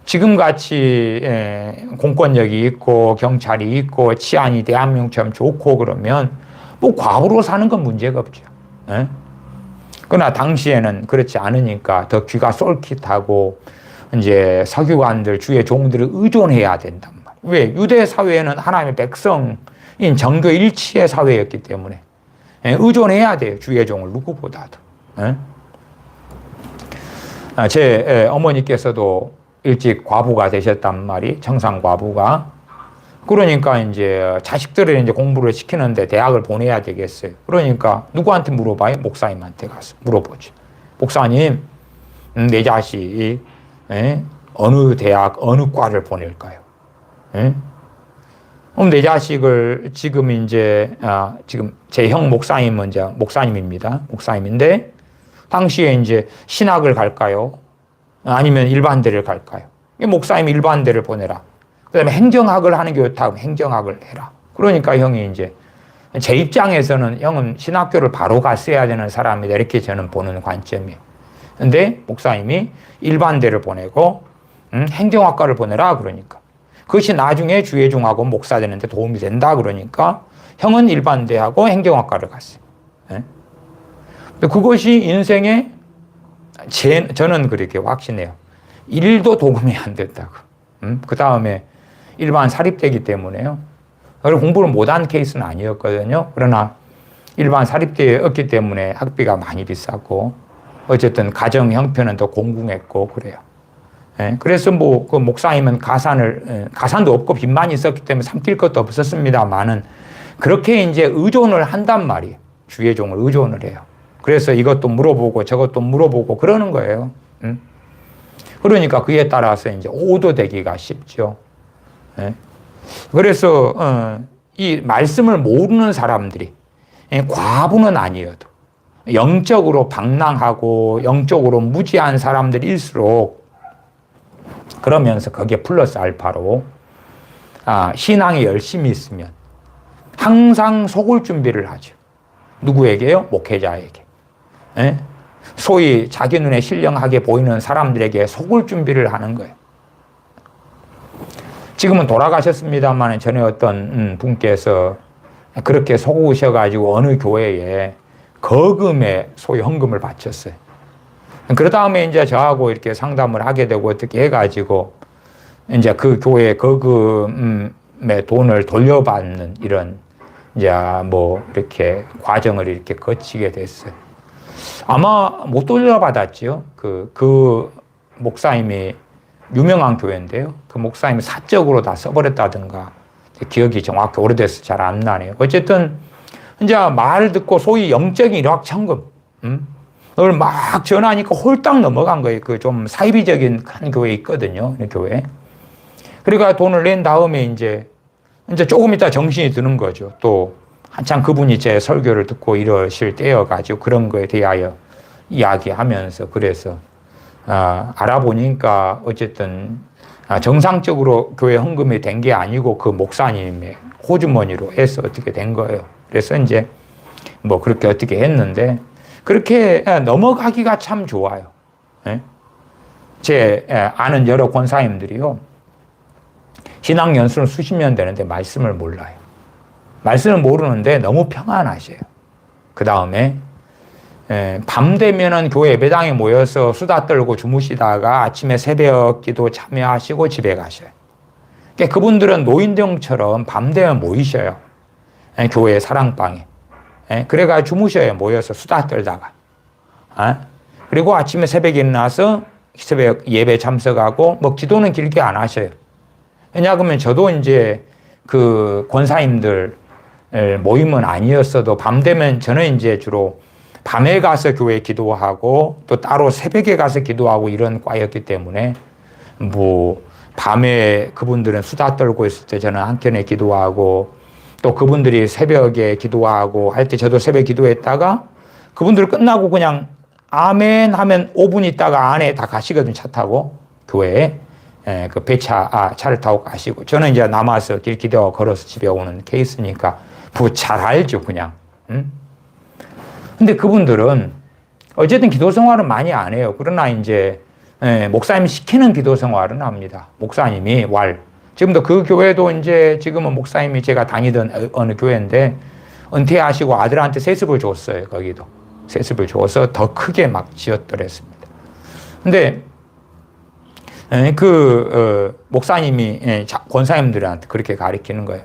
지금같이 공권력이 있고 경찰이 있고 치안이 대한민국처럼 좋고 그러면 뭐 과부로 사는 건 문제가 없죠. 그러나 당시에는 그렇지 않으니까 더 귀가 쏠깃하고 이제 서기관들, 주의 종들을 의존해야 된단 말이에요. 왜? 유대 사회에는 하나님의 백성인 정교 일치의 사회였기 때문에 의존해야 돼요. 주의 종을 누구보다도. 제 어머니께서도 일찍 과부가 되셨단 말이, 청산 과부가. 그러니까 이제 자식들을 이제 공부를 시키는데 대학을 보내야 되겠어요. 그러니까 누구한테 물어봐요? 목사님한테 가서 물어보죠. 목사님, 내 자식 어느 대학, 어느 과를 보낼까요? 그럼 내 자식을 지금 이제, 지금 제 형 목사님은 이제 목사님입니다. 목사님인데, 당시에 이제 신학을 갈까요? 아니면 일반대를 갈까요? 목사님이 일반대를 보내라. 그 다음에 행정학을 하는 게 좋다고 행정학을 해라. 그러니까 형이 이제, 제 입장에서는 형은 신학교를 바로 갔어야 되는 사람이다. 이렇게 저는 보는 관점이에요. 근데 목사님이 일반대를 보내고, 행정학과를 보내라. 그러니까. 그것이 나중에 주의종하고 목사 되는데 도움이 된다 그러니까 형은 일반대하고 행정학과를 갔어요. 그것이 인생에 저는 그렇게 확신해요. 일도 도움이 안 됐다고. 그 다음에 일반 사립대이기 때문에요. 공부를 못한 케이스는 아니었거든요. 그러나 일반 사립대였기 때문에 학비가 많이 비쌌고 어쨌든 가정 형편은 더 공공했고 그래요. 그래서 뭐 그 목사님은 가산도 없고 빚만 있었기 때문에 삼킬 것도 없었습니다만은 그렇게 이제 의존을 한단 말이에요. 주의 종을 의존을 해요. 그래서 이것도 물어보고 저것도 물어보고 그러는 거예요. 그러니까 그에 따라서 이제 오도되기가 쉽죠. 그래서 이 말씀을 모르는 사람들이 과부는 아니어도 영적으로 방랑하고 영적으로 무지한 사람들일수록 그러면서 거기에 플러스 알파로 신앙이 열심히 있으면 항상 속을 준비를 하죠. 누구에게요? 목회자에게. 소위 자기 눈에 신령하게 보이는 사람들에게 속을 준비를 하는 거예요. 지금은 돌아가셨습니다만 전에 어떤 분께서 그렇게 속으셔가지고 어느 교회에 거금의 소위 헌금을 바쳤어요. 그 다음에 이제 저하고 이렇게 상담을 하게 되고 어떻게 해가지고 이제 그 교회 거금의 돈을 돌려받는 이런 이제 뭐 이렇게 과정을 이렇게 거치게 됐어요. 아마 못 돌려받았지요. 그 목사님이 유명한 교회인데요. 그 목사님이 사적으로 다 써버렸다든가 기억이 정확히 오래돼서 잘 안 나네요. 어쨌든 이제 말 듣고 소위 영적인 일확천금, 그걸 막 전하니까 홀딱 넘어간 거예요. 그 좀 사이비적인 큰 교회 있거든요. 그 교회. 그러니까 돈을 낸 다음에 이제 조금 있다 정신이 드는 거죠. 또 한참 그분이 제 설교를 듣고 이러실 때여가지고 그런 거에 대하여 이야기하면서 그래서 알아보니까 어쨌든 정상적으로 교회 헌금이 된 게 아니고 그 목사님의 호주머니로 해서 어떻게 된 거예요. 그래서 이제 뭐 그렇게 어떻게 했는데 그렇게 넘어가기가 참 좋아요. 제 아는 여러 권사님들이요. 신앙 연수는 수십 년 되는데 말씀을 몰라요. 말씀을 모르는데 너무 평안하셔요. 그 다음에 밤 되면은 교회 예배당에 모여서 수다 떨고 주무시다가 아침에 새벽 기도 참여하시고 집에 가셔요. 그러니까 그분들은 노인정처럼 밤 되면 모이셔요. 교회 사랑방에. 그래가 주무셔요. 모여서 수다 떨다가. 그리고 아침에 새벽에 일어나서 새벽 예배 참석하고 뭐 기도는 길게 안 하셔요. 왜냐하면 저도 이제 그 권사님들 모임은 아니었어도 밤 되면 저는 이제 주로 밤에 가서 교회 기도하고 또 따로 새벽에 가서 기도하고 이런 과였기 때문에 뭐 밤에 그분들은 수다 떨고 있을 때 저는 한켠에 기도하고 또 그분들이 새벽에 기도하고 할 때 저도 새벽 기도했다가 그분들 끝나고 그냥 아멘 하면 5분 있다가 안에 다 가시거든요. 차 타고 교회에 그 차를 타고 가시고 저는 이제 남아서 길 기도하고 걸어서 집에 오는 케이스니까 잘 알죠 그냥. 근데 그분들은 어쨌든 기도 생활은 많이 안 해요. 그러나 이제 목사님이 시키는 기도 생활은 합니다. 목사님이 지금도 그 교회도 이제 지금은 목사님이 제가 다니던 어느 교회인데 은퇴하시고 아들한테 세습을 줬어요. 거기도 세습을 줘서 더 크게 막 지었더랬습니다. 근데 목사님이 권사님들한테 그렇게 가르치는 거예요.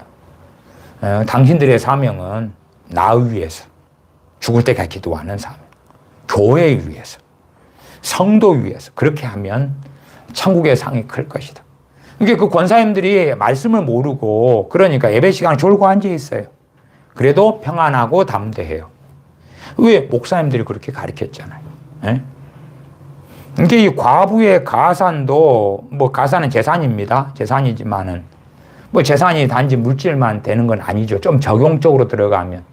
당신들의 사명은 나를 위해서 죽을 때까지 기도하는 사명, 교회 위해서, 성도 위해서 그렇게 하면 천국의 상이 클 것이다. 이게 그 권사님들이 말씀을 모르고 그러니까 예배 시간에 졸고 앉아 있어요. 그래도 평안하고 담대해요. 왜? 목사님들이 그렇게 가르쳤잖아요. 이게 이 과부의 가산도 뭐 가산은 재산입니다. 재산이지만은 뭐 재산이 단지 물질만 되는 건 아니죠. 좀 적용적으로 들어가면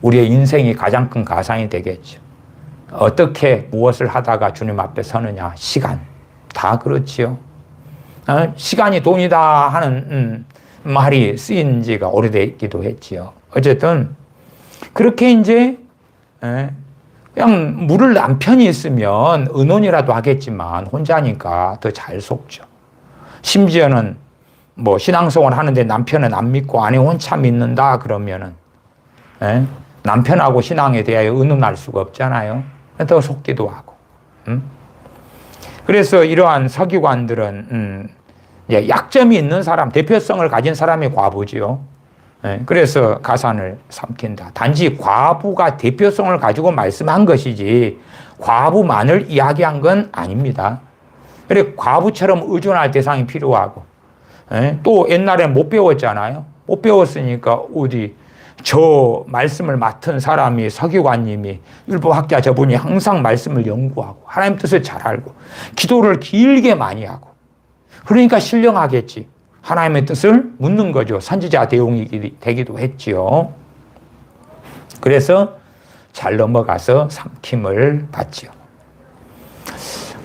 우리의 인생이 가장 큰 가산이 되겠죠. 어떻게 무엇을 하다가 주님 앞에 서느냐. 시간. 다 그렇지요. 시간이 돈이다 하는 말이 쓰인 지가 오래되기도 했지요. 어쨌든 그렇게 이제 그냥 물을 남편이 있으면 의논이라도 하겠지만 혼자니까 더 잘 속죠. 심지어는 뭐 신앙생활 하는데 남편은 안 믿고 아내 혼자 믿는다 그러면은 남편하고 신앙에 대하여 의논할 수가 없잖아요. 더 속기도 하고. 그래서 이러한 서기관들은 약점이 있는 사람, 대표성을 가진 사람이 과부지요. 그래서 가산을 삼킨다. 단지 과부가 대표성을 가지고 말씀한 것이지 과부만을 이야기한 건 아닙니다. 그래 과부처럼 의존할 대상이 필요하고 또 옛날에 못 배웠잖아요. 못 배웠으니까 어디 저 말씀을 맡은 사람이 서기관님이 율법학자 저분이 항상 말씀을 연구하고 하나님 뜻을 잘 알고 기도를 길게 많이 하고 그러니까 신령하겠지. 하나님의 뜻을 묻는 거죠. 선지자 대용이 되기도 했지요. 그래서 잘 넘어가서 삼킴을 받지요.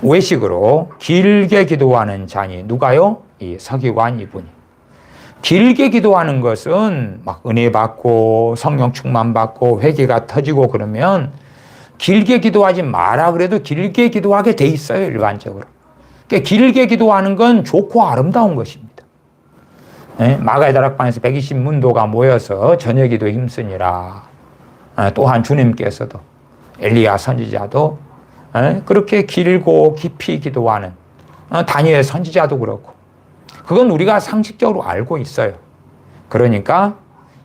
외식으로 길게 기도하는 자니 누가요? 이 서기관 이분이. 길게 기도하는 것은 막 은혜 받고 성령 충만 받고 회개가 터지고 그러면 길게 기도하지 마라 그래도 길게 기도하게 돼 있어요. 일반적으로. 그러니까 길게 기도하는 건 좋고 아름다운 것입니다. 마가의 다락방에서 120문도가 모여서 저녁 기도에 힘쓰니라. 또한 주님께서도 엘리야 선지자도 그렇게 길고 깊이 기도하는 다니엘 선지자도 그렇고 그건 우리가 상식적으로 알고 있어요. 그러니까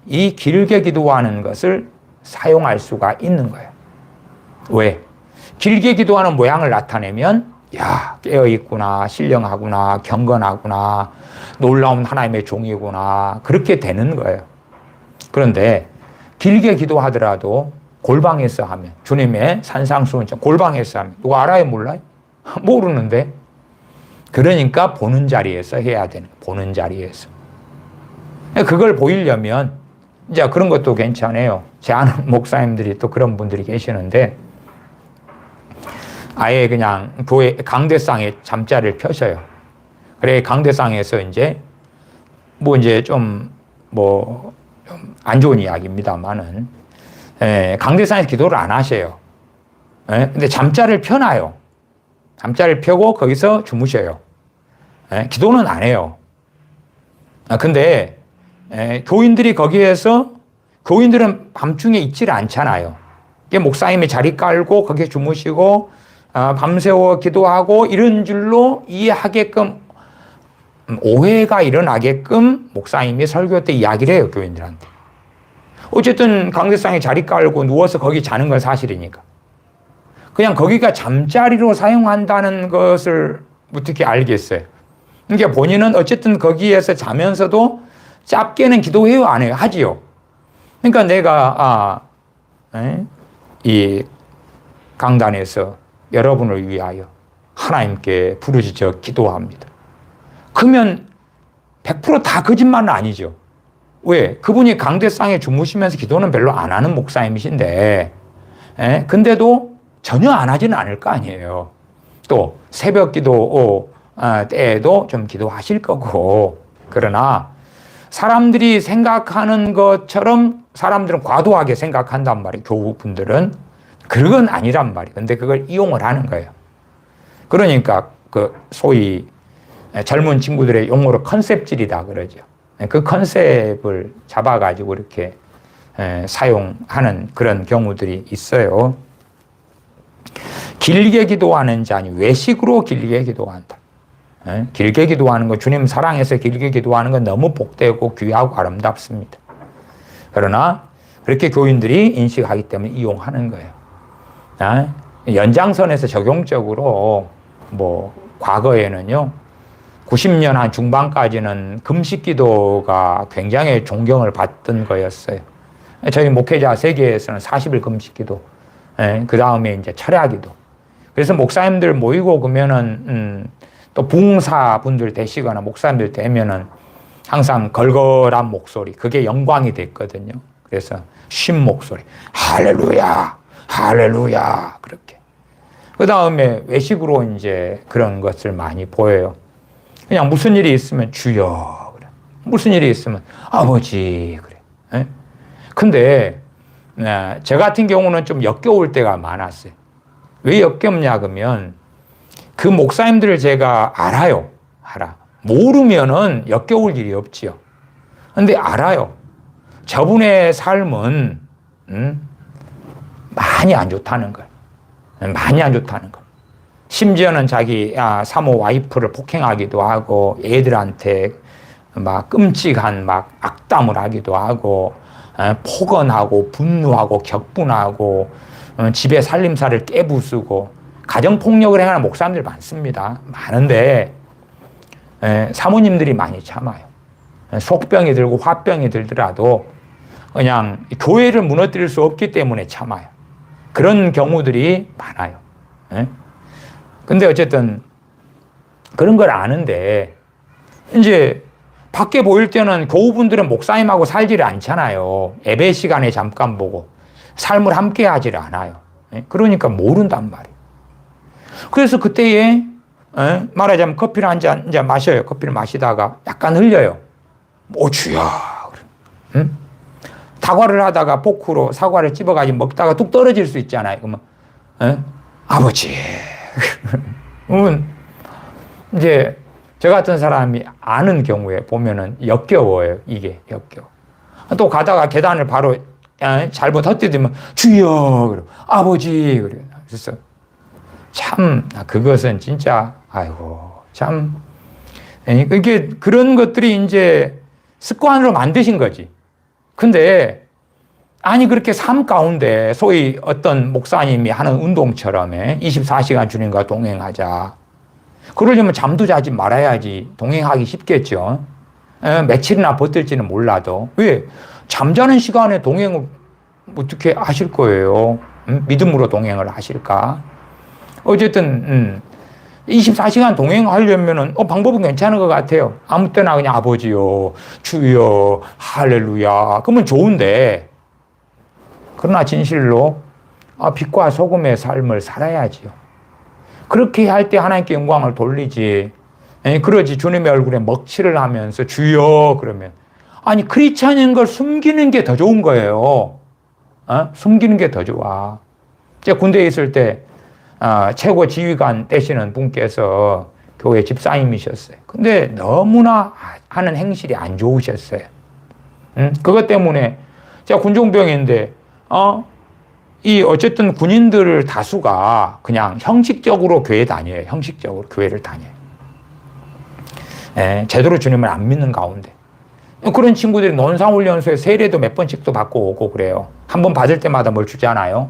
이 길게 기도하는 것을 사용할 수가 있는 거예요. 왜? 길게 기도하는 모양을 나타내면 야, 깨어있구나, 신령하구나, 경건하구나, 놀라운 하나님의 종이구나 그렇게 되는 거예요. 그런데 길게 기도하더라도 골방에서 하면 주님의 산상수훈처럼 골방에서 하면 누가 알아요? 몰라요? 모르는데 그러니까 보는 자리에서 해야 되는 거예요. 보는 자리에서. 그걸 보이려면 이제 그런 것도 괜찮아요. 제 아는 목사님들이 또 그런 분들이 계시는데 아예 그냥 교회 강대상에 잠자리를 펴셔요. 그래 강대상에서 이제 좀 안 좋은 이야기입니다만은 강대상에서 기도를 안 하셔요. 근데 잠자리를 펴놔요. 잠자리를 펴고 거기서 주무셔요. 기도는 안 해요. 근데 교인들이 거기에서 교인들은 밤중에 있지를 않잖아요. 목사님이 자리 깔고 거기에 주무시고 밤새워 기도하고 이런 줄로 이해하게끔 오해가 일어나게끔 목사님이 설교 때 이야기를 해요. 교인들한테. 어쨌든 강대상에 자리 깔고 누워서 거기 자는 건 사실이니까. 그냥 거기가 잠자리로 사용한다는 것을 어떻게 알겠어요? 그러니까 본인은 어쨌든 거기에서 자면서도 짧게는 기도해요? 안 해요? 하지요. 그러니까 내가 이 강단에서 여러분을 위하여 하나님께 부르짖어 기도합니다. 그러면 100% 다 거짓말은 아니죠. 왜? 그분이 강대상에 주무시면서 기도는 별로 안 하는 목사님이신데 근데도 전혀 안 하지는 않을 거 아니에요. 또 새벽 기도 때에도 좀 기도하실 거고 그러나 사람들이 생각하는 것처럼 사람들은 과도하게 생각한단 말이에요. 교우분들은. 그건 아니란 말이에요. 근데 그걸 이용을 하는 거예요. 그러니까 그 소위 젊은 친구들의 용어로 컨셉질이다 그러죠. 그 컨셉을 잡아가지고 이렇게 사용하는 그런 경우들이 있어요. 길게 기도하는 자니 외식으로 길게 기도한다. 길게 기도하는 거 주님 사랑해서 길게 기도하는 건 너무 복되고 귀하고 아름답습니다. 그러나 그렇게 교인들이 인식하기 때문에 이용하는 거예요. 연장선에서 적용적으로 과거에는요 90년 한 중반까지는 금식 기도가 굉장히 존경을 받던 거였어요. 저희 목회자 세계에서는 40일 금식 기도, 그 다음에 이제 철야 기도. 그래서 목사님들 모이고 그러면은 또 부흥사 분들 되시거나 목사님들 되면은 항상 걸걸한 목소리, 그게 영광이 됐거든요. 그래서 쉰 목소리, 할렐루야, 할렐루야, 그렇게. 그 다음에 외식으로 이제 그런 것을 많이 보여요. 그냥 무슨 일이 있으면 주여, 그래. 무슨 일이 있으면 아버지, 그래. 근데 저 같은 경우는 좀 역겨울 때가 많았어요. 왜 역겹냐 그러면 그 목사님들을 제가 알아요. 모르면은 역겨울 일이 없지요. 근데 알아요. 저분의 삶은 많이 안 좋다는 걸. 많이 안 좋다는 걸. 심지어는 자기 사모 와이프를 폭행하기도 하고 애들한테 막 끔찍한 막 악담을 하기도 하고 폭언하고 분노하고 격분하고 집에 살림살을 깨부수고 가정폭력을 행하는 목사님들 많습니다. 많은데 사모님들이 많이 참아요. 속병이 들고 화병이 들더라도 그냥 교회를 무너뜨릴 수 없기 때문에 참아요. 그런 경우들이 많아요. 근데 어쨌든 그런 걸 아는데 이제 밖에 보일 때는 교우분들은 목사님하고 살지를 않잖아요. 예배 시간에 잠깐 보고 삶을 함께 하지를 않아요. 그러니까 모른단 말이에요. 그래서 그때에 말하자면 커피를 한 잔 마셔요. 커피를 마시다가 약간 흘려요. 주여. 응? 사과를 하다가 포크로 사과를 찝어가지고 먹다가 뚝 떨어질 수 있잖아요. 그러면 아버지. 그러면 이제 저 같은 사람이 아는 경우에 보면은 역겨워요. 이게 역겨워. 또 가다가 계단을 바로 잘못 헛디디면 주여, 그리고 아버지, 그래요. 그래서 참, 그것은 진짜, 아이고, 참, 이게 그런 것들이 이제 습관으로 만드신 거지. 근데, 아니, 그렇게 삶 가운데 소위 어떤 목사님이 하는 운동처럼 24시간 주님과 동행하자. 그러려면 잠도 자지 말아야지 동행하기 쉽겠죠. 며칠이나 버틸지는 몰라도. 왜? 잠자는 시간에 동행을 어떻게 하실 거예요? 믿음으로 동행을 하실까? 어쨌든, 24시간 동행하려면은, 방법은 괜찮은 것 같아요. 아무 때나 그냥 아버지요, 주여, 할렐루야. 그러면 좋은데, 그러나 진실로, 빛과 소금의 삶을 살아야지요. 그렇게 할 때 하나님께 영광을 돌리지. 그러지 주님의 얼굴에 먹칠을 하면서 주여 그러면. 아니, 크리스찬인 걸 숨기는 게 더 좋은 거예요. 숨기는 게 더 좋아. 제가 군대에 있을 때, 최고 지휘관 되시는 분께서 교회 집사님이셨어요. 근데 너무나 하는 행실이 안 좋으셨어요. 그것 때문에 제가 군종병인데, 어쨌든 군인들 다수가 그냥 형식적으로 교회 다녀요. 형식적으로 교회를 다녀요. 제대로 주님을 안 믿는 가운데. 그런 친구들이 논상훈련소에 세례도 몇 번씩도 받고 오고 그래요. 한 번 받을 때마다 뭘 주잖아요.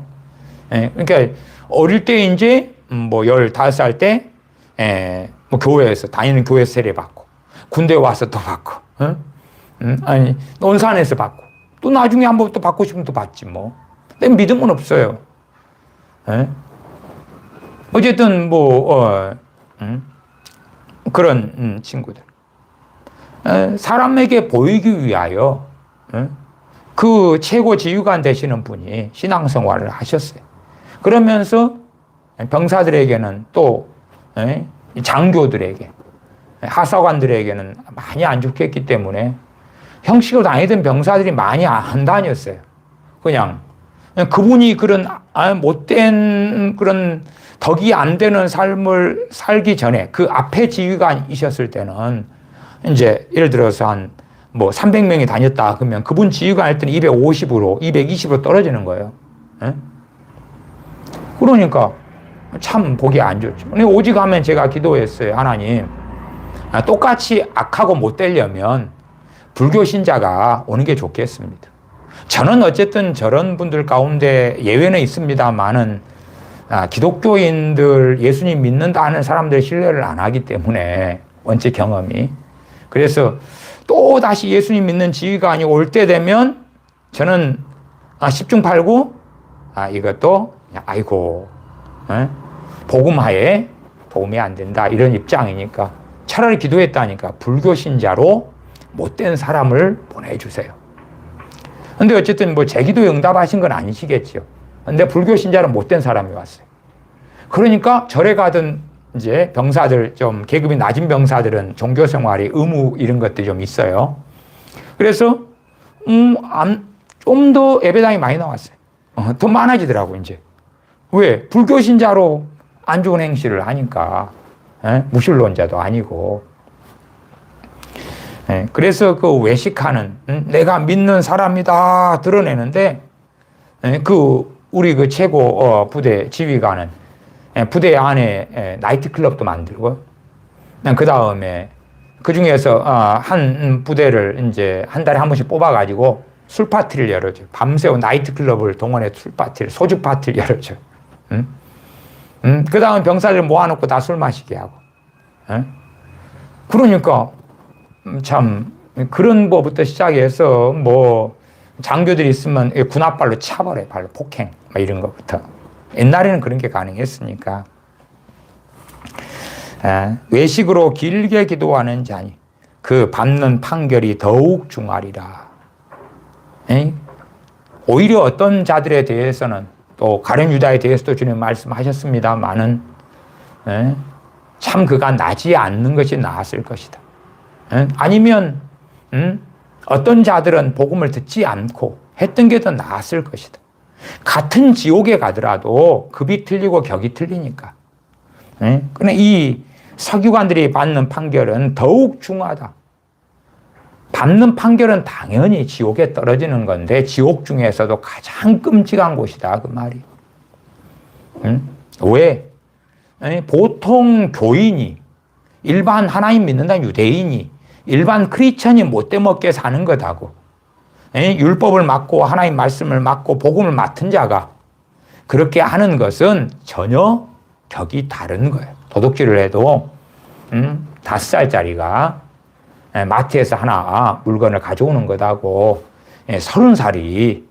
그러니까 어릴 때 이제 15살 때 교회에서 다니는 교회 세례 받고 군대 와서 또 받고 아니 논산에서 받고 또 나중에 한 번 또 받고 싶으면 또 받지 뭐. 근데 믿음은 없어요. 어쨌든 그런 친구들. 사람에게 보이기 위하여 그 최고 지휘관 되시는 분이 신앙생활을 하셨어요. 그러면서 병사들에게는 또 장교들에게 하사관들에게는 많이 안 좋게 했기 때문에 형식으로 다니던 병사들이 많이 안 다녔어요. 그냥 그분이 그런 못된 그런 덕이 안 되는 삶을 살기 전에 그 앞에 지휘관이셨을 때는 이제 예를 들어서 한 300명이 다녔다 그러면 그분 지휘관 할 때는 250으로 220으로 떨어지는 거예요. 그러니까 참 보기 안 좋죠. 오직 하면 제가 기도했어요. 하나님, 똑같이 악하고 못 되려면 불교 신자가 오는 게 좋겠습니다. 저는 어쨌든 저런 분들 가운데 예외는 있습니다만은 기독교인들 예수님 믿는다 하는 사람들 신뢰를 안 하기 때문에 원체 경험이. 그래서 또 다시 예수님 믿는 지휘관이 올 때 되면 저는 10중 8구 이것도 아이고 복음하에 도움이 안 된다 이런 입장이니까 차라리 기도했다니까 불교 신자로 못된 사람을 보내주세요. 근데 어쨌든 제 기도에 응답하신 건 아니시겠죠. 근데 불교 신자는 못된 사람이 왔어요. 그러니까 절에 가던 이제 병사들 좀 계급이 낮은 병사들은 종교 생활이 의무 이런 것들이 좀 있어요. 그래서 좀 더 예배당이 많이 나왔어요. 더 많아지더라고 이제. 왜? 불교 신자로 안 좋은 행실을 하니까. 무신론자도 아니고. 그래서 그 외식하는 내가 믿는 사람이다 드러내는데 우리 그 최고 부대 지휘관은 부대 안에 나이트클럽도 만들고 그 다음에 그 중에서 한 부대를 이제 한 달에 한 번씩 뽑아가지고 술 파티를 열어줘요. 밤새워 나이트클럽을 동원해 술 파티를 소주 파티를 열어줘요. 그 다음 병사들 모아놓고 다 술 마시게 하고. 그러니까 참 그런 거부터 시작해서 장교들이 있으면 군홧발로 차버려요. 발로 폭행 이런 것부터. 옛날에는 그런 게 가능했으니까. 외식으로 길게 기도하는 자니 그 받는 판결이 더욱 중하리라. 오히려 어떤 자들에 대해서는 또 가룟 유다에 대해서도 주님 말씀하셨습니다만은 참 그가 나지 않는 것이 나았을 것이다. 아니면 어떤 자들은 복음을 듣지 않고 했던 게 더 나았을 것이다. 같은 지옥에 가더라도 급이 틀리고 격이 틀리니까. 그러나 이 서기관들이 받는 판결은 더욱 중하다. 밟는 판결은 당연히 지옥에 떨어지는 건데 지옥 중에서도 가장 끔찍한 곳이다 그 말이. 응? 왜? 보통 교인이 일반 하나님 믿는다는 유대인이 일반 크리스천이 못돼 먹게 사는 것하고 율법을 맡고 하나님 말씀을 맡고 복음을 맡은 자가 그렇게 하는 것은 전혀 격이 다른 거예요. 도둑질을 해도 5살짜리가 마트에서 하나 물건을 가져오는 것하고 30살이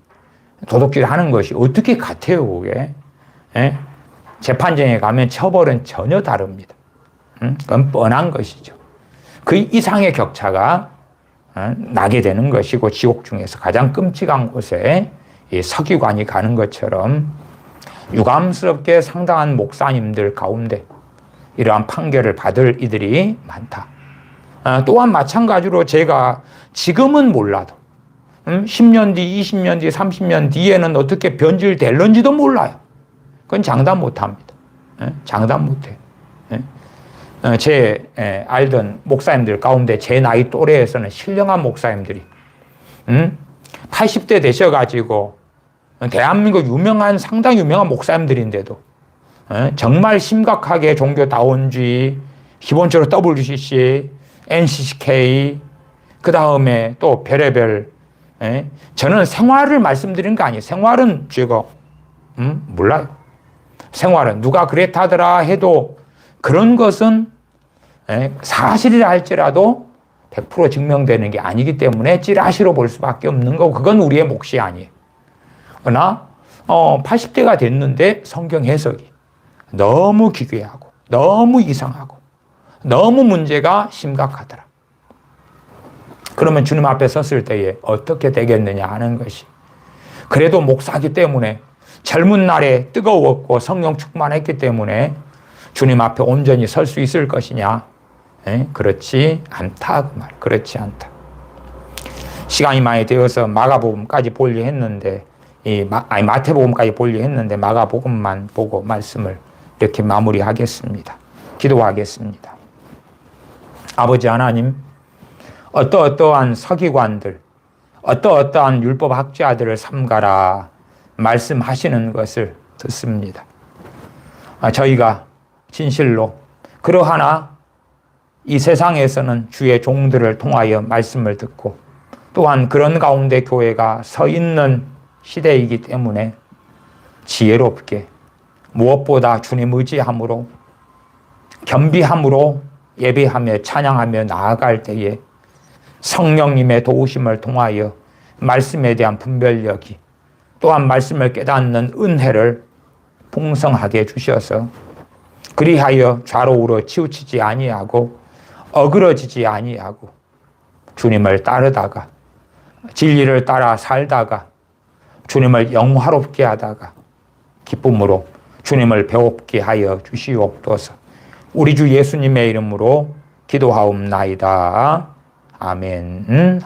도둑질을 하는 것이 어떻게 같아요, 그게? 재판정에 가면 처벌은 전혀 다릅니다. 그건 뻔한 것이죠. 그 이상의 격차가 나게 되는 것이고 지옥 중에서 가장 끔찍한 곳에 이 서기관이 가는 것처럼 유감스럽게 상당한 목사님들 가운데 이러한 판결을 받을 이들이 많다. 또한 마찬가지로 제가 지금은 몰라도 10년 뒤, 20년 뒤, 30년 뒤에는 어떻게 변질될런지도 몰라요. 그건 장담 못합니다. 장담 못해요. 제 알던 목사님들 가운데 제 나이 또래에서는 신령한 목사님들이 80대 되셔가지고 대한민국 상당히 유명한 목사님들인데도 정말 심각하게 종교다원주의, 기본적으로 WCC, NCCK, 그 다음에 또 별의별, 저는 생활을 말씀드린 거 아니에요. 생활은 제가 몰라요. 생활은 누가 그랬다더라 해도 그런 것은 사실이라 할지라도 100% 증명되는 게 아니기 때문에 찌라시로 볼 수밖에 없는 거고 그건 우리의 몫이 아니에요. 그러나 80대가 됐는데 성경 해석이 너무 기괴하고 너무 이상하고 너무 문제가 심각하더라. 그러면 주님 앞에 섰을 때에 어떻게 되겠느냐 하는 것이, 그래도 목사기 때문에 젊은 날에 뜨거웠고 성령 충만했기 때문에 주님 앞에 온전히 설 수 있을 것이냐? 그렇지 않다 그 말. 그렇지 않다. 시간이 많이 되어서 마가복음까지 보려 했는데 마태복음까지 보려 했는데 마가복음만 보고 말씀을 이렇게 마무리하겠습니다. 기도하겠습니다. 아버지 하나님, 어떠한 서기관들, 어떠한 율법학자들을 삼가라 말씀하시는 것을 듣습니다. 저희가 진실로 그러하나 이 세상에서는 주의 종들을 통하여 말씀을 듣고 또한 그런 가운데 교회가 서 있는 시대이기 때문에 지혜롭게 무엇보다 주님 의지함으로 겸비함으로 예배하며 찬양하며 나아갈 때에 성령님의 도우심을 통하여 말씀에 대한 분별력이 또한 말씀을 깨닫는 은혜를 풍성하게 주셔서 그리하여 좌로우로 치우치지 아니하고 어그러지지 아니하고 주님을 따르다가 진리를 따라 살다가 주님을 영화롭게 하다가 기쁨으로 주님을 배웁게 하여 주시옵소서. 우리 주 예수님의 이름으로 기도하옵나이다. 아멘.